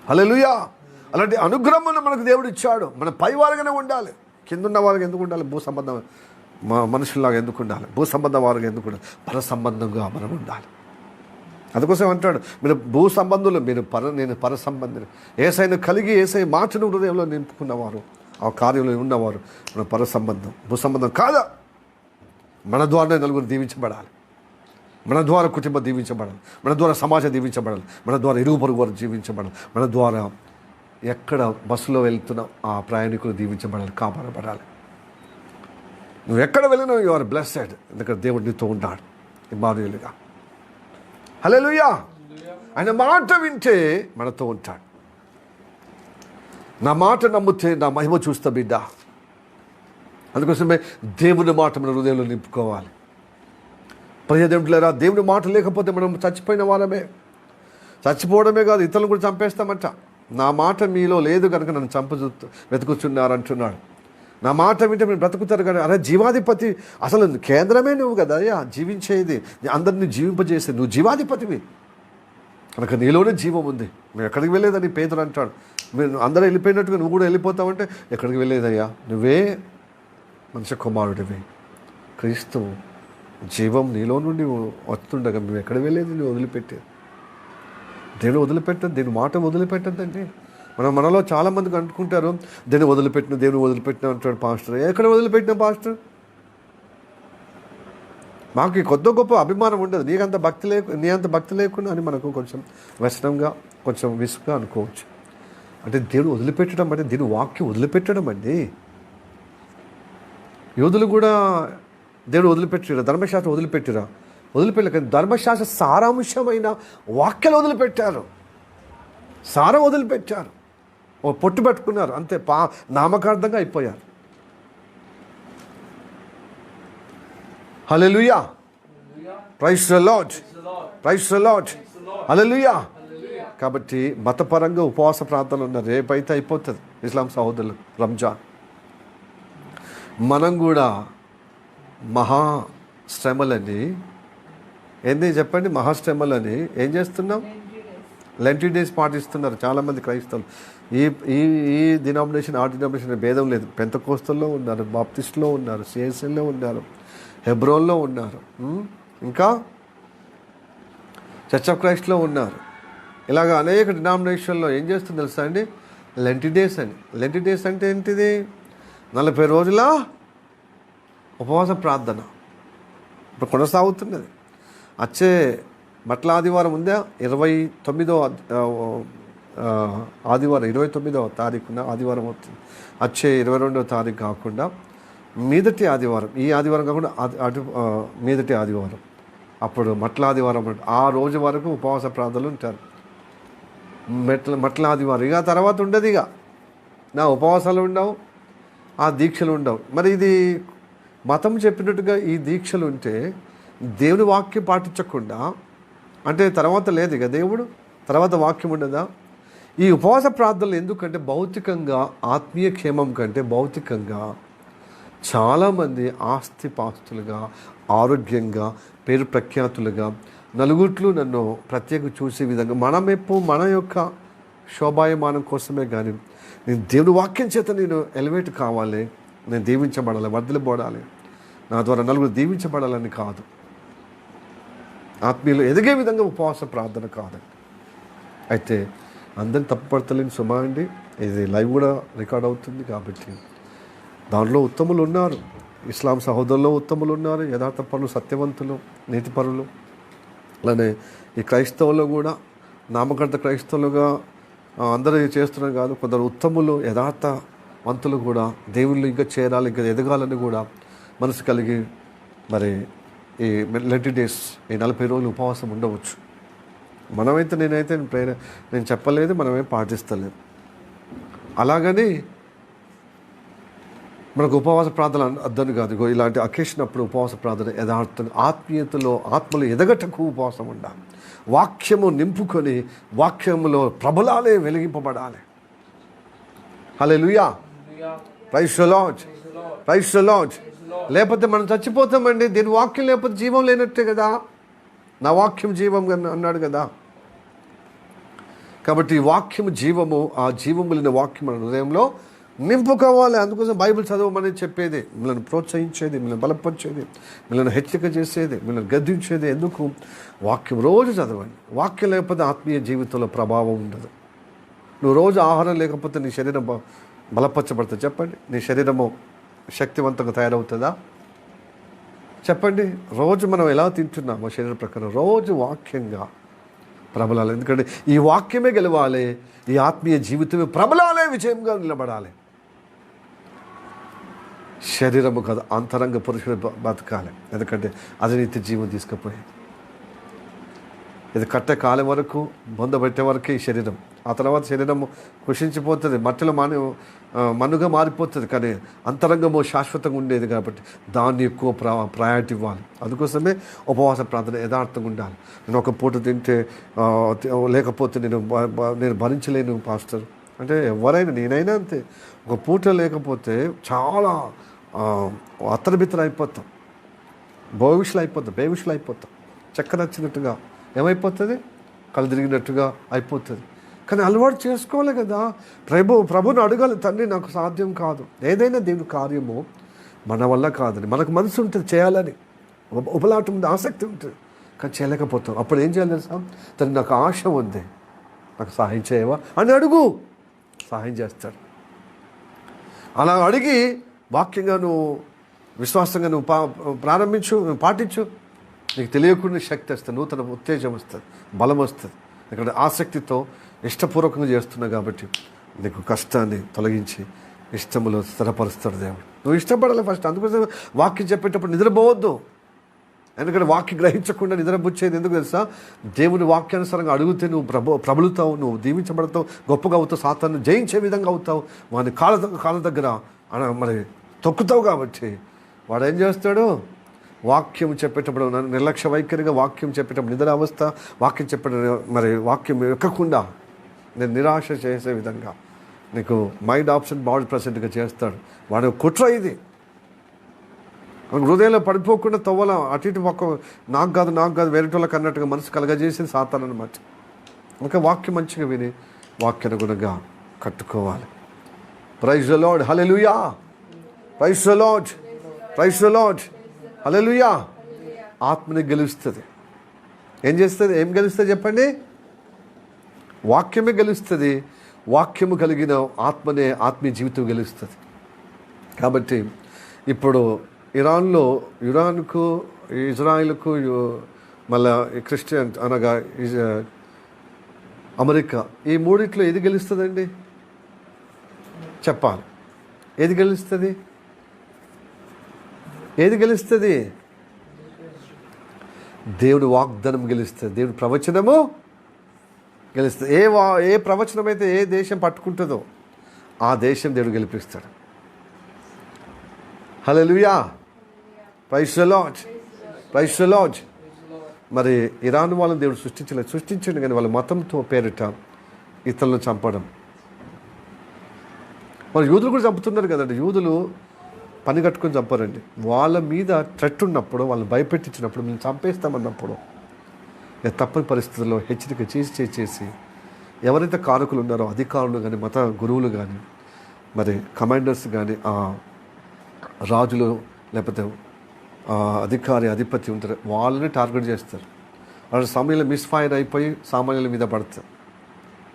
హల్లెలూయా. అలాంటి అనుగ్రహం మనకు దేవుడు ఇచ్చాడు. మనం పైవారుగానే ఉండాలి. కిందున్న వాళ్ళకి ఎందుకు ఉండాలి? భూ సంబంధం మనుషుల్లాగా ఎందుకు ఉండాలి? భూ సంబంధం వారికి ఎందుకు ఉండాలి? పర సంబంధంగా మనం ఉండాలి. అందుకోసం అంటాడు, మీరు భూ సంబంధులు, నేను పర సంబంధిని. ఏసైను కలిగి ఏసై మాటను హృదయంలో నింపుకున్నవారు, ఆ కార్యంలో ఉన్నవారు మన పర సంబంధం. భూ సంబంధం కాదా? మన ద్వారా నలుగురు దీవించబడాలి, మన ద్వారా కుటుంబం దీవించబడాలి, మన ద్వారా సమాజం దీవించబడాలి, మన ద్వారా ఇరుగు పొరుగు వారు జీవించబడాలి, మన ద్వారా ఎక్కడ బస్సులో వెళ్తున్న ఆ ప్రయాణికులు దీవించబడాలి, కాపాడబడాలి. నువ్వు ఎక్కడ వెళ్ళినా యు ఆర్ బ్లెస్డ్. ఎందుకంటే దేవుడు నీతో ఉంటాడు ఇమ్మానుయేలుగా. హల్లెలూయా. ఆయన మాట వింటే మనతో ఉంటాడు. నా మాట నమ్మితే నా మహిమ చూస్తా బిడ్డ. అందుకోసమే దేవుని మాట మన హృదయంలో నింపుకోవాలి. ప్రియదేవులారా, దేవుని మాట లేకపోతే మనం చచ్చిపోయిన వాళ్ళమే. చచ్చిపోవడమే కాదు, ఇతరులను కూడా చంపేస్తామంట. నా మాట మీలో లేదు కనుక నన్ను వెతుకుచున్నారంటున్నాడు. నా మాట వింటే మీరు బ్రతుకుతారు కానీ, అరే జీవాధిపతి, అసలు కేంద్రమే నువ్వు కదా అయ్యా, జీవించేది, అందరినీ జీవింపజేసేది నువ్వు జీవాధిపతివి కనుక నీలోనే జీవం ఉంది. మేము ఎక్కడికి వెళ్ళేదని పేదలు అంటాడు. మీరు అందరూ వెళ్ళిపోయినట్టుగా నువ్వు కూడా వెళ్ళిపోతావంటే ఎక్కడికి వెళ్ళేదయ్యా, నువ్వే మనిషి కుమారుడివి. క్రీస్తు జీవం నీలో నుండి వస్తుండగా మేము ఎక్కడ వెళ్ళేది? నువ్వు వదిలిపెట్టేది. దేవుడు వదిలిపెట్టదు, దేవుని మాట వదిలిపెట్టద్దండి. మనలో చాలామందికి అనుకుంటారు, దేవుని వదిలిపెట్టిన అంటాడు పాస్టర్. ఎక్కడ వదిలిపెట్టిన పాస్టర్? మాకు కొద్ది గొప్ప అభిమానం ఉండదు. నీ అంత భక్తి లేకుండా అని మనకు కొంచెం వ్యసనంగా, కొంచెం విసుగా అనుకోవచ్చు. అంటే దేవుడు వదిలిపెట్టడం అంటే దీని వాక్యం వదిలిపెట్టడం అండి. యోధులు కూడా దేవుడు వదిలిపెట్టిరా, ధర్మశాస్త్రం వదిలిపెట్టలేదు. కానీ ధర్మశాస్త్ర సారాంశమైన వాక్యాలు వదిలిపెట్టారు, సారం వదిలిపెట్టారు, ఓ పొట్టు పెట్టుకున్నారు, అంతే. నామకార్థంగా అయిపోయారు. Hallelujah. Praise the Lord. Hallelujah. కాబట్టి మతపరంగా ఉపవాస ప్రార్థనలు ఉన్నారు. రేపైతే అయిపోతుంది ఇస్లాం సహోదరులు రంజాన్. మనం కూడా మహాశ్రమలని ఏంది చెప్పండి, మహాశ్రమలని ఏం చేస్తున్నాం? లెంటీ డేస్ పాటిస్తున్నారు చాలామంది క్రైస్తవులు. ఈ డినామినేషన్ ఆ డినామినేషన్ భేదం లేదు. పెంతకోస్తల్లో ఉన్నారు, బాప్టిస్ట్లో ఉన్నారు, సిఎస్ఎల్లో ఉన్నారు, హెబ్రోన్లో ఉన్నారు, ఇంకా చర్చ్ ఆఫ్ క్రైస్ట్లో ఉన్నారు. ఇలాగ అనేక డినామినేషన్లో ఏం చేస్తుంది తెలుసా అండి? లెంటీ డేస్ అని. లెంటీ డేస్ అంటే ఏంటిది? 40 రోజుల ఉపవాస ప్రార్థన ఇప్పుడు కొనసాగుతున్నది. వచ్చే మట్ల ఆదివారం ఉందా 29వ ఆదివారం 29వ తారీఖున ఆదివారం అవుతుంది. వచ్చే 22వ తారీఖు కాకుండా మీదటి ఆదివారం, ఈ ఆదివారం కాకుండా మీదటి ఆదివారం, అప్పుడు మట్ల ఆదివారం, ఆ రోజు వరకు ఉపవాస ప్రార్థనలు ఉంటారు. మట్ల ఆదివారం ఇక తర్వాత ఉండదు. ఇక నా ఉపవాసాలు ఉండవు, ఆ దీక్షలు ఉండవు. మరి ఇది మతం చెప్పినట్టుగా ఈ దీక్షలు ఉంటే దేవుని వాక్యం పాటించకుండా అంటే తర్వాత లేదు ఇక దేవుడు, తర్వాత వాక్యం ఉండదా? ఈ ఉపవాస ప్రార్థనలు ఎందుకంటే భౌతికంగా, ఆత్మీయ క్షేమం కంటే భౌతికంగా చాలామంది ఆస్తిపాస్తులుగా, ఆరోగ్యంగా, పేరు ప్రఖ్యాతులుగా, నలుగుట్లు నన్ను ప్రత్యేక చూసే విధంగా మన యొక్క శోభాయమానం కోసమే కానీ నేను దేవుని వాక్యం చేత నేను ఎలివేట్ కావాలి, నేను దీవించబడాలి, వర్ధలిపోడాలి, నా ద్వారా నలుగురు దీవించబడాలని కాదు. ఆత్మీయులు ఎదిగే విధంగా ఉపవాస ప్రార్థన కాదండి. అయితే అందరిని తప్పుపడతలేని సుమా అండి, ఇది లైవ్ కూడా రికార్డ్ అవుతుంది కాబట్టి దానిలో ఉత్తములు ఉన్నారు, ఇస్లాం సహోదరుల్లో ఉత్తములు ఉన్నారు, యథార్థ పరులు, సత్యవంతులు, నీతిపరులు. అలానే ఈ క్రైస్తవుల్లో కూడా నామకర్త క్రైస్తవులుగా అందరూ చేస్తున్నారు కాదు, కొందరు ఉత్తములు, యథార్థవంతులు కూడా దేవుళ్ళు ఇంకా చేరాలి, ఇంకా ఎదగాలని కూడా మనసు కలిగి మరి ఈ లెంటి డేస్, ఈ 40 రోజులు ఉపవాసం ఉండవచ్చు. మనమైతే నేను చెప్పలేదు, మనమేం పాటిస్తలేదు. అలాగని మనకు ఉపవాస ప్రార్థన అర్థం కాదు. ఇలాంటి అకేషన్ అప్పుడు ఉపవాస ప్రార్థన యథార్థం, ఆత్మీయతలో ఆత్మలు ఎదగటకు ఉపవాసం ఉండాలి. వాక్యము నింపుకొని వాక్యములో ప్రబలాలే వెలిగింపబడాలి. Hallelujah, praise the Lord, praise the Lord. లేకపోతే మనం చచ్చిపోతామండి. దీని వాక్యం లేకపోతే జీవం లేనట్టే కదా. నా వాక్యం జీవం అన్నాడు కదా. కాబట్టి ఈ వాక్యము జీవము, ఆ జీవము లేని వాక్యం మన హృదయంలో నింపుకోవాలి. అందుకోసం బైబిల్ చదవమని చెప్పేది, మిమ్మల్ని ప్రోత్సహించేది, మిమ్మల్ని బలపరిచేది, మిమ్మల్ని హెచ్చరిక చేసేది, మిమ్మల్ని గద్దించేది. ఎందుకు? వాక్యం రోజు చదవండి. వాక్యం లేకపోతే ఆత్మీయ జీవితంలో ప్రభావం ఉండదు. నువ్వు రోజు ఆహారం లేకపోతే నీ శరీరం బలపరచబడుతుంది. చెప్పండి, నీ శరీరము శక్తివంతంగా తయారవుతుందా? చెప్పండి. రోజు మనం ఎలా తింటున్నామో శరీర ప్రకారం రోజు వాక్యంగా ప్రబలాలి. ఎందుకంటే ఈ వాక్యమే గెలవాలి, ఈ ఆత్మీయ జీవితమే ప్రబలాలే, విజయంగా నిలబడాలి. శరీరము కాదు, అంతరంగ పురుషుడు బతకాలి. ఎందుకంటే అది నిత్య జీవం తీసుకుపోయేది. ఇది కట్టే కాలం వరకు, బొందబెట్టే వరకే ఈ శరీరం. ఆ తర్వాత శరీరము కృషించిపోతుంది, మట్టిలో మనుగా మారిపోతుంది. కానీ అంతరంగము శాశ్వతంగా ఉండేది కాబట్టి దాన్ని ఎక్కువ ప్రయారిటీ ఇవ్వాలి. అందుకోసమే ఉపవాస ప్రార్థన యథార్థంగా ఉండాలి. నేను ఒక పూట తింటే లేకపోతే నేను భరించలేను పాస్టర్ అంటే ఎవరైనా, నేనైనా అంతే. ఒక పూట లేకపోతే చాలా అత్తరబిత్తర అయిపోతాం, బేవిషులు అయిపోతాం. చక్కెర వచ్చినట్టుగా ఏమైపోతుంది, కళ్ళు తిరిగినట్టుగా అయిపోతుంది. కానీ అలవాటు చేసుకోవాలి కదా. ప్రభుని అడగాలి, తండ్రి నాకు సాధ్యం కాదు. ఏదైనా దేవుని కార్యము మన వల్ల కాదని మనకు మనసు ఉంటుంది, చేయాలని ఉపలాటం ఉంది, ఆసక్తి ఉంటుంది, కానీ చేయలేకపోతాం. అప్పుడు ఏం చేయాలి తెలుసా? తండ్రి నాకు ఆశ ఉంది, నాకు సహాయం చేయవా అని అడుగు, సహాయం చేస్తాడు. అలా అడిగి వాక్యంగా నువ్వు విశ్వాసంగా నువ్వు ప్రారంభించు, నువ్వు పాటించు. నీకు తెలియకుండా శక్తి వస్తుంది, నూతన ఉత్తేజం వస్తుంది, బలం వస్తుంది. ఇక్కడ ఆసక్తితో ఇష్టపూర్వకంగా చేస్తున్నావు కాబట్టి నీకు కష్టాన్ని తొలగించి ఇష్టములో స్థిరపరుస్తాడు దేవుడు. నువ్వు ఇష్టపడాలి ఫస్ట్. అందుకోసం వాక్యం చెప్పేటప్పుడు నిద్రపోవద్దు. ఎందుకంటే వాక్యం గ్రహించకుండా నిద్రపుచ్చేది ఎందుకు తెలుసా? దేవుని వాక్యానుసారంగా అడిగితే నువ్వు ప్రబలుతావు, నువ్వు దీవించబడతావు, గొప్పగా అవుతావు, సాతాన్ని జయించే విధంగా అవుతావు. వాని కాళ్ళ దగ్గర మరి తొక్కుతావు. కాబట్టి వాడు ఏం చేస్తాడు? వాక్యం చెప్పేటప్పుడు నిర్లక్ష్య వైఖరిగా వాక్యం చెప్పేటప్పుడు నిద్ర అవస్థ, వాక్యం చెప్పేటప్పుడు మరి వాక్యం ఎక్కకుండా నేను నిరాశ చేసే విధంగా నీకు మైండ్ ఆప్షన్ బాడీ ప్రెసెంట్గా చేస్తాడు. వాడు కుట్ర ఇది. హృదయంలో పడిపోకుండా తవ్వల అటు ఇటు నాకు కాదు వేరేటోళ్ళకి అన్నట్టుగా మనసు కలగజేసి సాతాను అన్నమాట. ఇంకా వాక్యం మంచిగా విని వాక్యానుగుణంగా కట్టుకోవాలి. Praise the Lord, hallelujah, praise the Lord, praise the Lord, hallelujah. ఆత్మని గెలుస్తుంది. ఏం చేస్తుంది? ఏం గెలుస్తుంది చెప్పండి? వాక్యమే గెలుస్తుంది. వాక్యము కలిగిన ఆత్మనే ఆత్మీయ జీవితం గెలుస్తుంది. కాబట్టి ఇప్పుడు ఇరాన్కు ఇజ్రాయిల్కు మళ్ళా క్రిస్టియన్ అనగా అమెరికా. ఈ మూడిట్లో ఏది గెలుస్తుందండి? చెప్పాలి. ఏది గెలుస్తుంది? ఏది గెలుస్తుంది? దేవుడు వాగ్దానం గెలుస్తుంది, దేవుడు ప్రవచనము గెలుస్తుంది. ఏ ప్రవచనం అయితే ఏ దేశం పట్టుకుంటుందో ఆ దేశం దేవుడు గెలిపిస్తాడు. Hallelujah, praise the Lord, praise the Lord. మరి ఇరాన్ వాళ్ళని దేవుడు సృష్టించండి కానీ వాళ్ళ మతంతో పేరిట ఇతరులను చంపడం. వాళ్ళు యూదులు కూడా చంపుతున్నారు కదండి. యూదులు పని కట్టుకొని చంపారండి. వాళ్ళ మీద థ్రెట్ ఉన్నప్పుడు, వాళ్ళని భయపెట్టించినప్పుడు, మేము చంపేస్తామన్నప్పుడు తప్పని పరిస్థితుల్లో హెచ్చరిక చేసి ఎవరైతే కారకులు ఉన్నారో అధికారులు కానీ, మత గురువులు కానీ, మరి కమాండర్స్ కానీ, ఆ రాజులు లేకపోతే అధిపతి ఉంటారు, వాళ్ళని టార్గెట్ చేస్తారు. వాళ్ళ సమయంలో మిస్ఫైర్ అయిపోయి సామాన్యుల మీద పడతారు.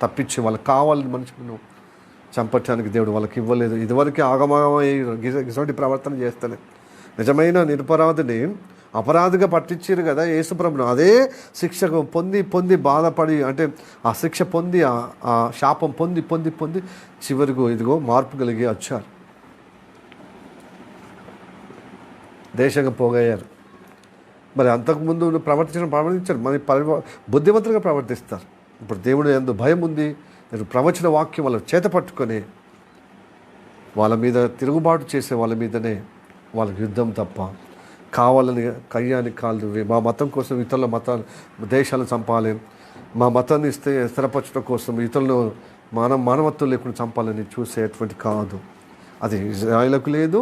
తప్పించి వాళ్ళకి కావాలని మనుషులను చంపటానికి దేవుడు వాళ్ళకి ఇవ్వలేదు. ఇదివరకు ఆగమాగమై ఇటువంటి ప్రవర్తన చేస్తానే నిజమైన నిరపరాధిని అపరాధిగా పట్టించారు కదా యేసుప్రభును. అదే శిక్షకు పొంది బాధపడి, అంటే ఆ శిక్ష పొంది, ఆ శాపం పొంది చివరికి ఇదిగో మార్పు కలిగి వచ్చారు, దేశంగా పోగయ్యారు. మరి అంతకుముందు ప్రవర్తించారు, మరి బుద్ధిమంతులుగా ప్రవర్తిస్తారు. ఇప్పుడు దేవుడు ఎందు భయం ఉంది, ప్రవచన వాక్యం వాళ్ళ చేత పట్టుకొని వాళ్ళ మీద తిరుగుబాటు చేసే వాళ్ళ మీదనే వాళ్ళకి యుద్ధం తప్ప కావాలని కయ్యానికి కాళ్ళు, మా మతం కోసం ఇతరుల మతాలు దేశాలను చంపాలి, మా మతాన్ని స్థిరపరచడం కోసం ఇతరులను మానవత్వం లేకుండా చంపాలని చూసేటువంటి కాదు. అది ఇజ్రాయేలుకు లేదు,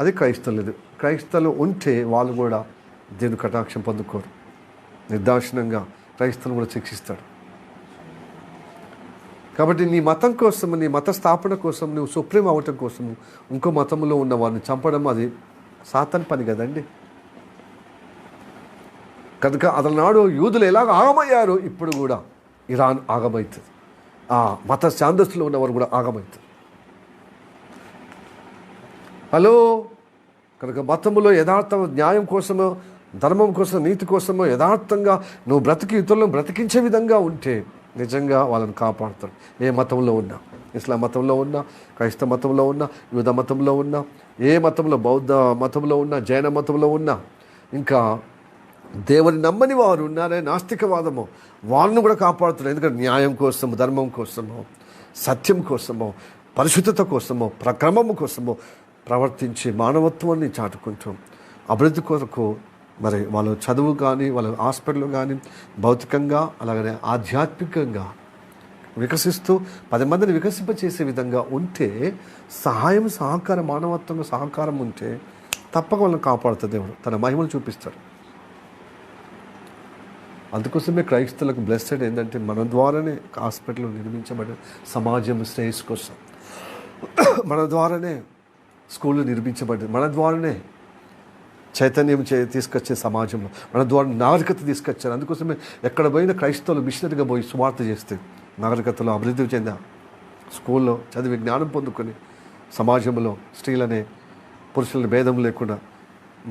అది క్రైస్తవులు లేదు. క్రైస్తవులు ఉంటే వాళ్ళు కూడా దేవుని కటాక్షం పొందుకోరు. నిర్దాక్షిణ్యంగా క్రైస్తవులు కూడా శిక్షిస్తాడు. కాబట్టి నీ మతం కోసం, నీ మత స్థాపన కోసం, నువ్వు సుప్రీం అవ్వటం కోసం ఇంకో మతంలో ఉన్న వారిని చంపడం అది సాతాను పని కదండి. కనుక అతనాడు యూదులు ఎలాగ ఆగమయ్యారో ఇప్పుడు కూడా ఇరాన్ ఆగమవుతుంది, ఆ మత ఛాందస్సులో ఉన్నవారు కూడా ఆగమవుతుంది. హలో, కనుక మతములో యథార్థ న్యాయం కోసమో, ధర్మం కోసం, నీతి కోసమో యథార్థంగా నువ్వు బ్రతికి ఇతరులను బ్రతికించే విధంగా ఉంటే నిజంగా వాళ్ళని కాపాడుతాడు. ఏ మతంలో ఉన్నా, ఇస్లాం మతంలో ఉన్నా, క్రైస్తవ మతంలో ఉన్నా, యూద మతంలో ఉన్నా, ఏ మతంలో, బౌద్ధ మతంలో ఉన్నా, జైన మతంలో ఉన్నా, ఇంకా దేవుని నమ్మని వారు ఉన్నారే నాస్తికవాదము, వాళ్ళను కూడా కాపాడుతాడు. ఎందుకంటే న్యాయం కోసము, ధర్మం కోసమో, సత్యం కోసమో, పరిశుద్ధత కోసమో, ప్రక్రమము కోసమో ప్రవర్తించి మానవత్వాన్ని చాటుకుంటూ అభివృద్ధి కొరకు మరి వాళ్ళు చదువు కానీ, వాళ్ళ హాస్పిటల్ కానీ భౌతికంగా అలాగనే ఆధ్యాత్మికంగా వికసిస్తూ 10 మందిని వికసింపచేసే విధంగా ఉంటే, సహాయం సహకారం, మానవత్వంగా సహకారం ఉంటే తప్పక వాళ్ళని కాపాడుతుంది దేవుడు, తన మహిమను చూపిస్తాడు. అందుకోసమే క్రైస్తవులకు బ్లెస్సెడ్ ఏంటంటే మన ద్వారానే హాస్పిటల్ నిర్మించబడిన సమాజం శ్రేయస్సు కోసం, మన ద్వారానే స్కూళ్ళు నిర్మించబడింది, మన ద్వారానే చైతన్యం తీసుకొచ్చే సమాజంలో, మన ద్వారా నాగరికత తీసుకొచ్చారు. అందుకోసమే ఎక్కడ పోయిన క్రైస్తవులు మిషనరీగా పోయి సువార్త చేస్తే నాగరికతలో అభివృద్ధి చెందా, స్కూల్లో చదివి జ్ఞానం పొందుకొని సమాజంలో స్త్రీలనే పురుషులని భేదం లేకుండా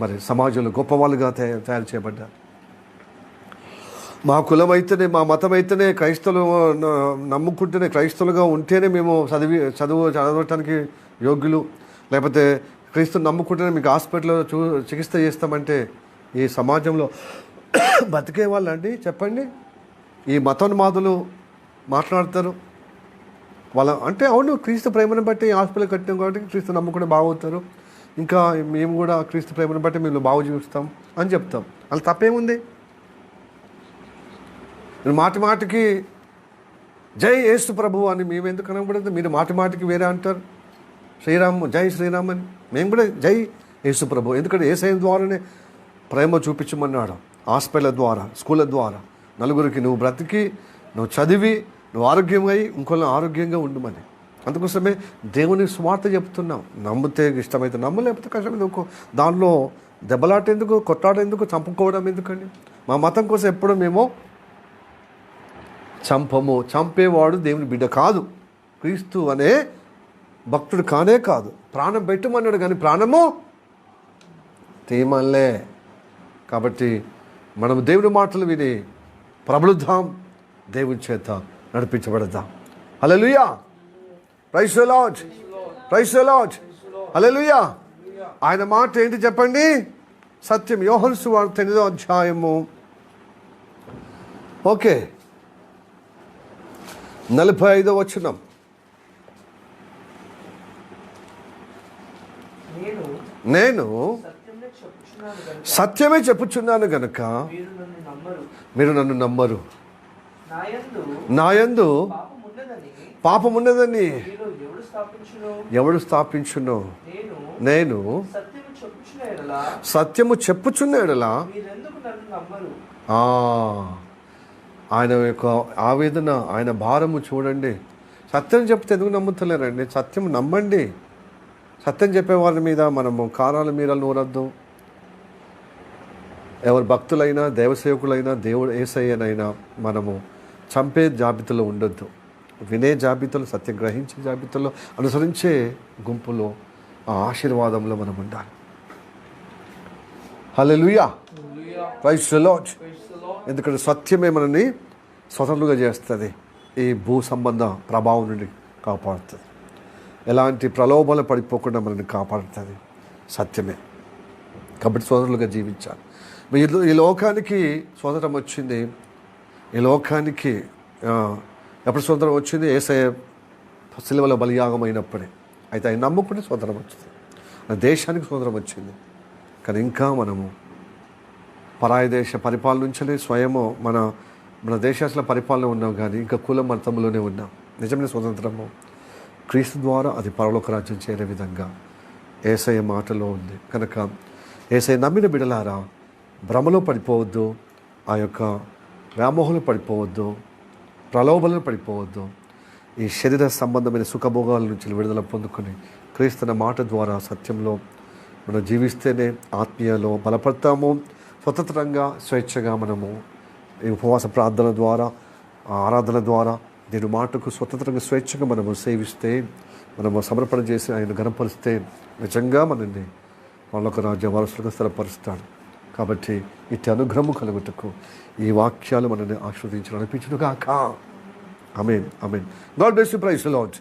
మరి సమాజంలో గొప్పవాళ్ళుగా తయారు చేయబడ్డారు. మా కులం అయితేనే, మా మతం అయితేనే, క్రైస్తవులు నమ్ముకుంటేనే, క్రైస్తవులుగా ఉంటేనే మేము చదవటానికి యోగ్యులు, లేకపోతే క్రీస్తుని నమ్ముకుంటేనే మీకు హాస్పిటల్లో చికిత్స చేస్తామంటే ఈ సమాజంలో బతికే వాళ్ళండి చెప్పండి. ఈ మతోన్మాదులు మాట్లాడతారు వాళ్ళ అంటే, అవును క్రీస్తు ప్రేమను బట్టి హాస్పిటల్ కట్టాం కాబట్టి క్రీస్తు నమ్ముకుంటే బాగవుతారు, ఇంకా మేము కూడా క్రీస్తు ప్రేమను బట్టి మేము బాగు చూస్తాం అని చెప్తాం. అలా తప్పేముంది? మాటికి జై యేసు ప్రభు అని మేము ఎందుకు అనకూడదు? మీరు మాటికి వేరే అంటారు, శ్రీరామ్, జై శ్రీరామ్ అని. మేము కూడా జై యేసు ప్రభు, ఎందుకంటే యేసయ్య ద్వారానే ప్రేమ చూపించమన్నాడు. హాస్పిటల్ ద్వారా, స్కూళ్ళ ద్వారా నలుగురికి నువ్వు బ్రతికి, నువ్వు చదివి, నువ్వు ఆరోగ్యంగా అయ్యి ఇంకొన్ని ఆరోగ్యంగా ఉండమని. అందుకోసమే దేవుని స్వార్థ చెప్తున్నాం. నమ్మితే ఇష్టమైతే నమ్ము, లేకపోతే కష్టమైతే ఇంకో దానిలో దెబ్బలాటేందుకు, కొట్టాడేందుకు, చంపుకోవడం ఎందుకండి? మా మతం కోసం ఎప్పుడూ మేము చంపము. చంపేవాడు దేవుని బిడ్డ కాదు, క్రీస్తు అనే భక్తుడు కానే కాదు. ప్రాణం పెట్టమన్నాడు కానీ ప్రాణము తీయమనలే. కాబట్టి మనం దేవుని మాటలు విని ప్రబలుద్దాం, దేవుని చేత నడిపించబడదాం. Hallelujah. Praise the Lord. Praise the Lord. Hallelujah. ఆయన మాట ఏంటి చెప్పండి? సత్యం. యోహాను సువార్త 8వ అధ్యాయము 45వ వచనం. నేను సత్యమే చెప్పుచున్నాను గనుక మీరు నన్ను నమ్మరు. నాయందు పాపమున్నదని ఎవడు స్థాపించును? నేను సత్యము చెప్పుచున్న ఎడలా ఆయన యొక్క ఆవేదన, ఆయన భారము చూడండి. సత్యం చెప్తే ఎందుకు నమ్ముతలేరండి? సత్యం నమ్మండి. సత్యం చెప్పే వారి మీద మనము కారాల మీరాలు నూరద్దు. ఎవరు భక్తులైనా, దేవసేవకులైనా, దేవుడు యేసయ్యనైనా మనము చంపే జాబితాలో ఉండొద్దు. వినే జాబితాలో, సత్యం గ్రహించే జాబితాలో, అనుసరించే గుంపులో, ఆ ఆశీర్వాదంలో మనం ఉండాలి. హల్లెలూయా. Praise the Lord. ఎందుకంటే సత్యమే మనల్ని స్వతంత్రంగా చేస్తుంది. ఈ భూ సంబంధ ప్రభావం నుండి కాపాడుతుంది. ఎలాంటి ప్రలోభాలు పడిపోకుండా మనల్ని కాపాడుతుంది సత్యమే. కాబట్టి స్వతంత్రులుగా జీవించాలి. ఈ లోకానికి స్వతంత్రం వచ్చింది. ఈ లోకానికి ఎప్పుడు స్వతంత్రం వచ్చింది? యేసయ్య సిలువలో బలియాగం అయినప్పుడే. అయితే ఆయన నమ్ముకుంటే స్వతంత్రం వచ్చింది. మన దేశానికి స్వతంత్రం వచ్చింది. కానీ ఇంకా మనము పరాయి దేశ పరిపాలన నుంచి స్వయము మన దేశాల పరిపాలన ఉన్నాం. కానీ ఇంకా కుల మతంలోనే ఉన్నాం. నిజమైన స్వతంత్రము క్రీస్తు ద్వారా అది పరలోక రాజ్యం చేరే విధంగా యేసయ్య మాటలో ఉంది. కనుక యేసయ్య నమ్మిన బిడ్డలారా, భ్రమలో పడిపోవద్దు, ఆ యొక్క వ్యామోహంలో పడిపోవద్దు, ప్రలోభాలను పడిపోవద్దు. ఈ శరీర సంబంధమైన సుఖభోగాల నుంచి విడుదల పొందుకొని క్రీస్తున్న మాట ద్వారా సత్యంలో మనం జీవిస్తేనే ఆత్మీయలో బలపడతాము. స్వతంత్రంగా స్వేచ్ఛగా మనము ఈ ఉపవాస ప్రార్థన ద్వారా, ఆరాధన ద్వారా దీని మాటకు స్వతంత్రంగా స్వేచ్ఛగా మనము సేవిస్తే, మనము సమర్పణ చేసి ఆయన గణపరిస్తే నిజంగా మనల్ని వాళ్ళొక రాజ్య వారసులుగా స్థిరపరుస్తాడు. కాబట్టి ఇటు అనుగ్రహము కలుగుటకు ఈ వాక్యాలు మనల్ని ఆశీర్వదించి నడిపించును గాక. Amen. Amen. God bless you. Praise the lord.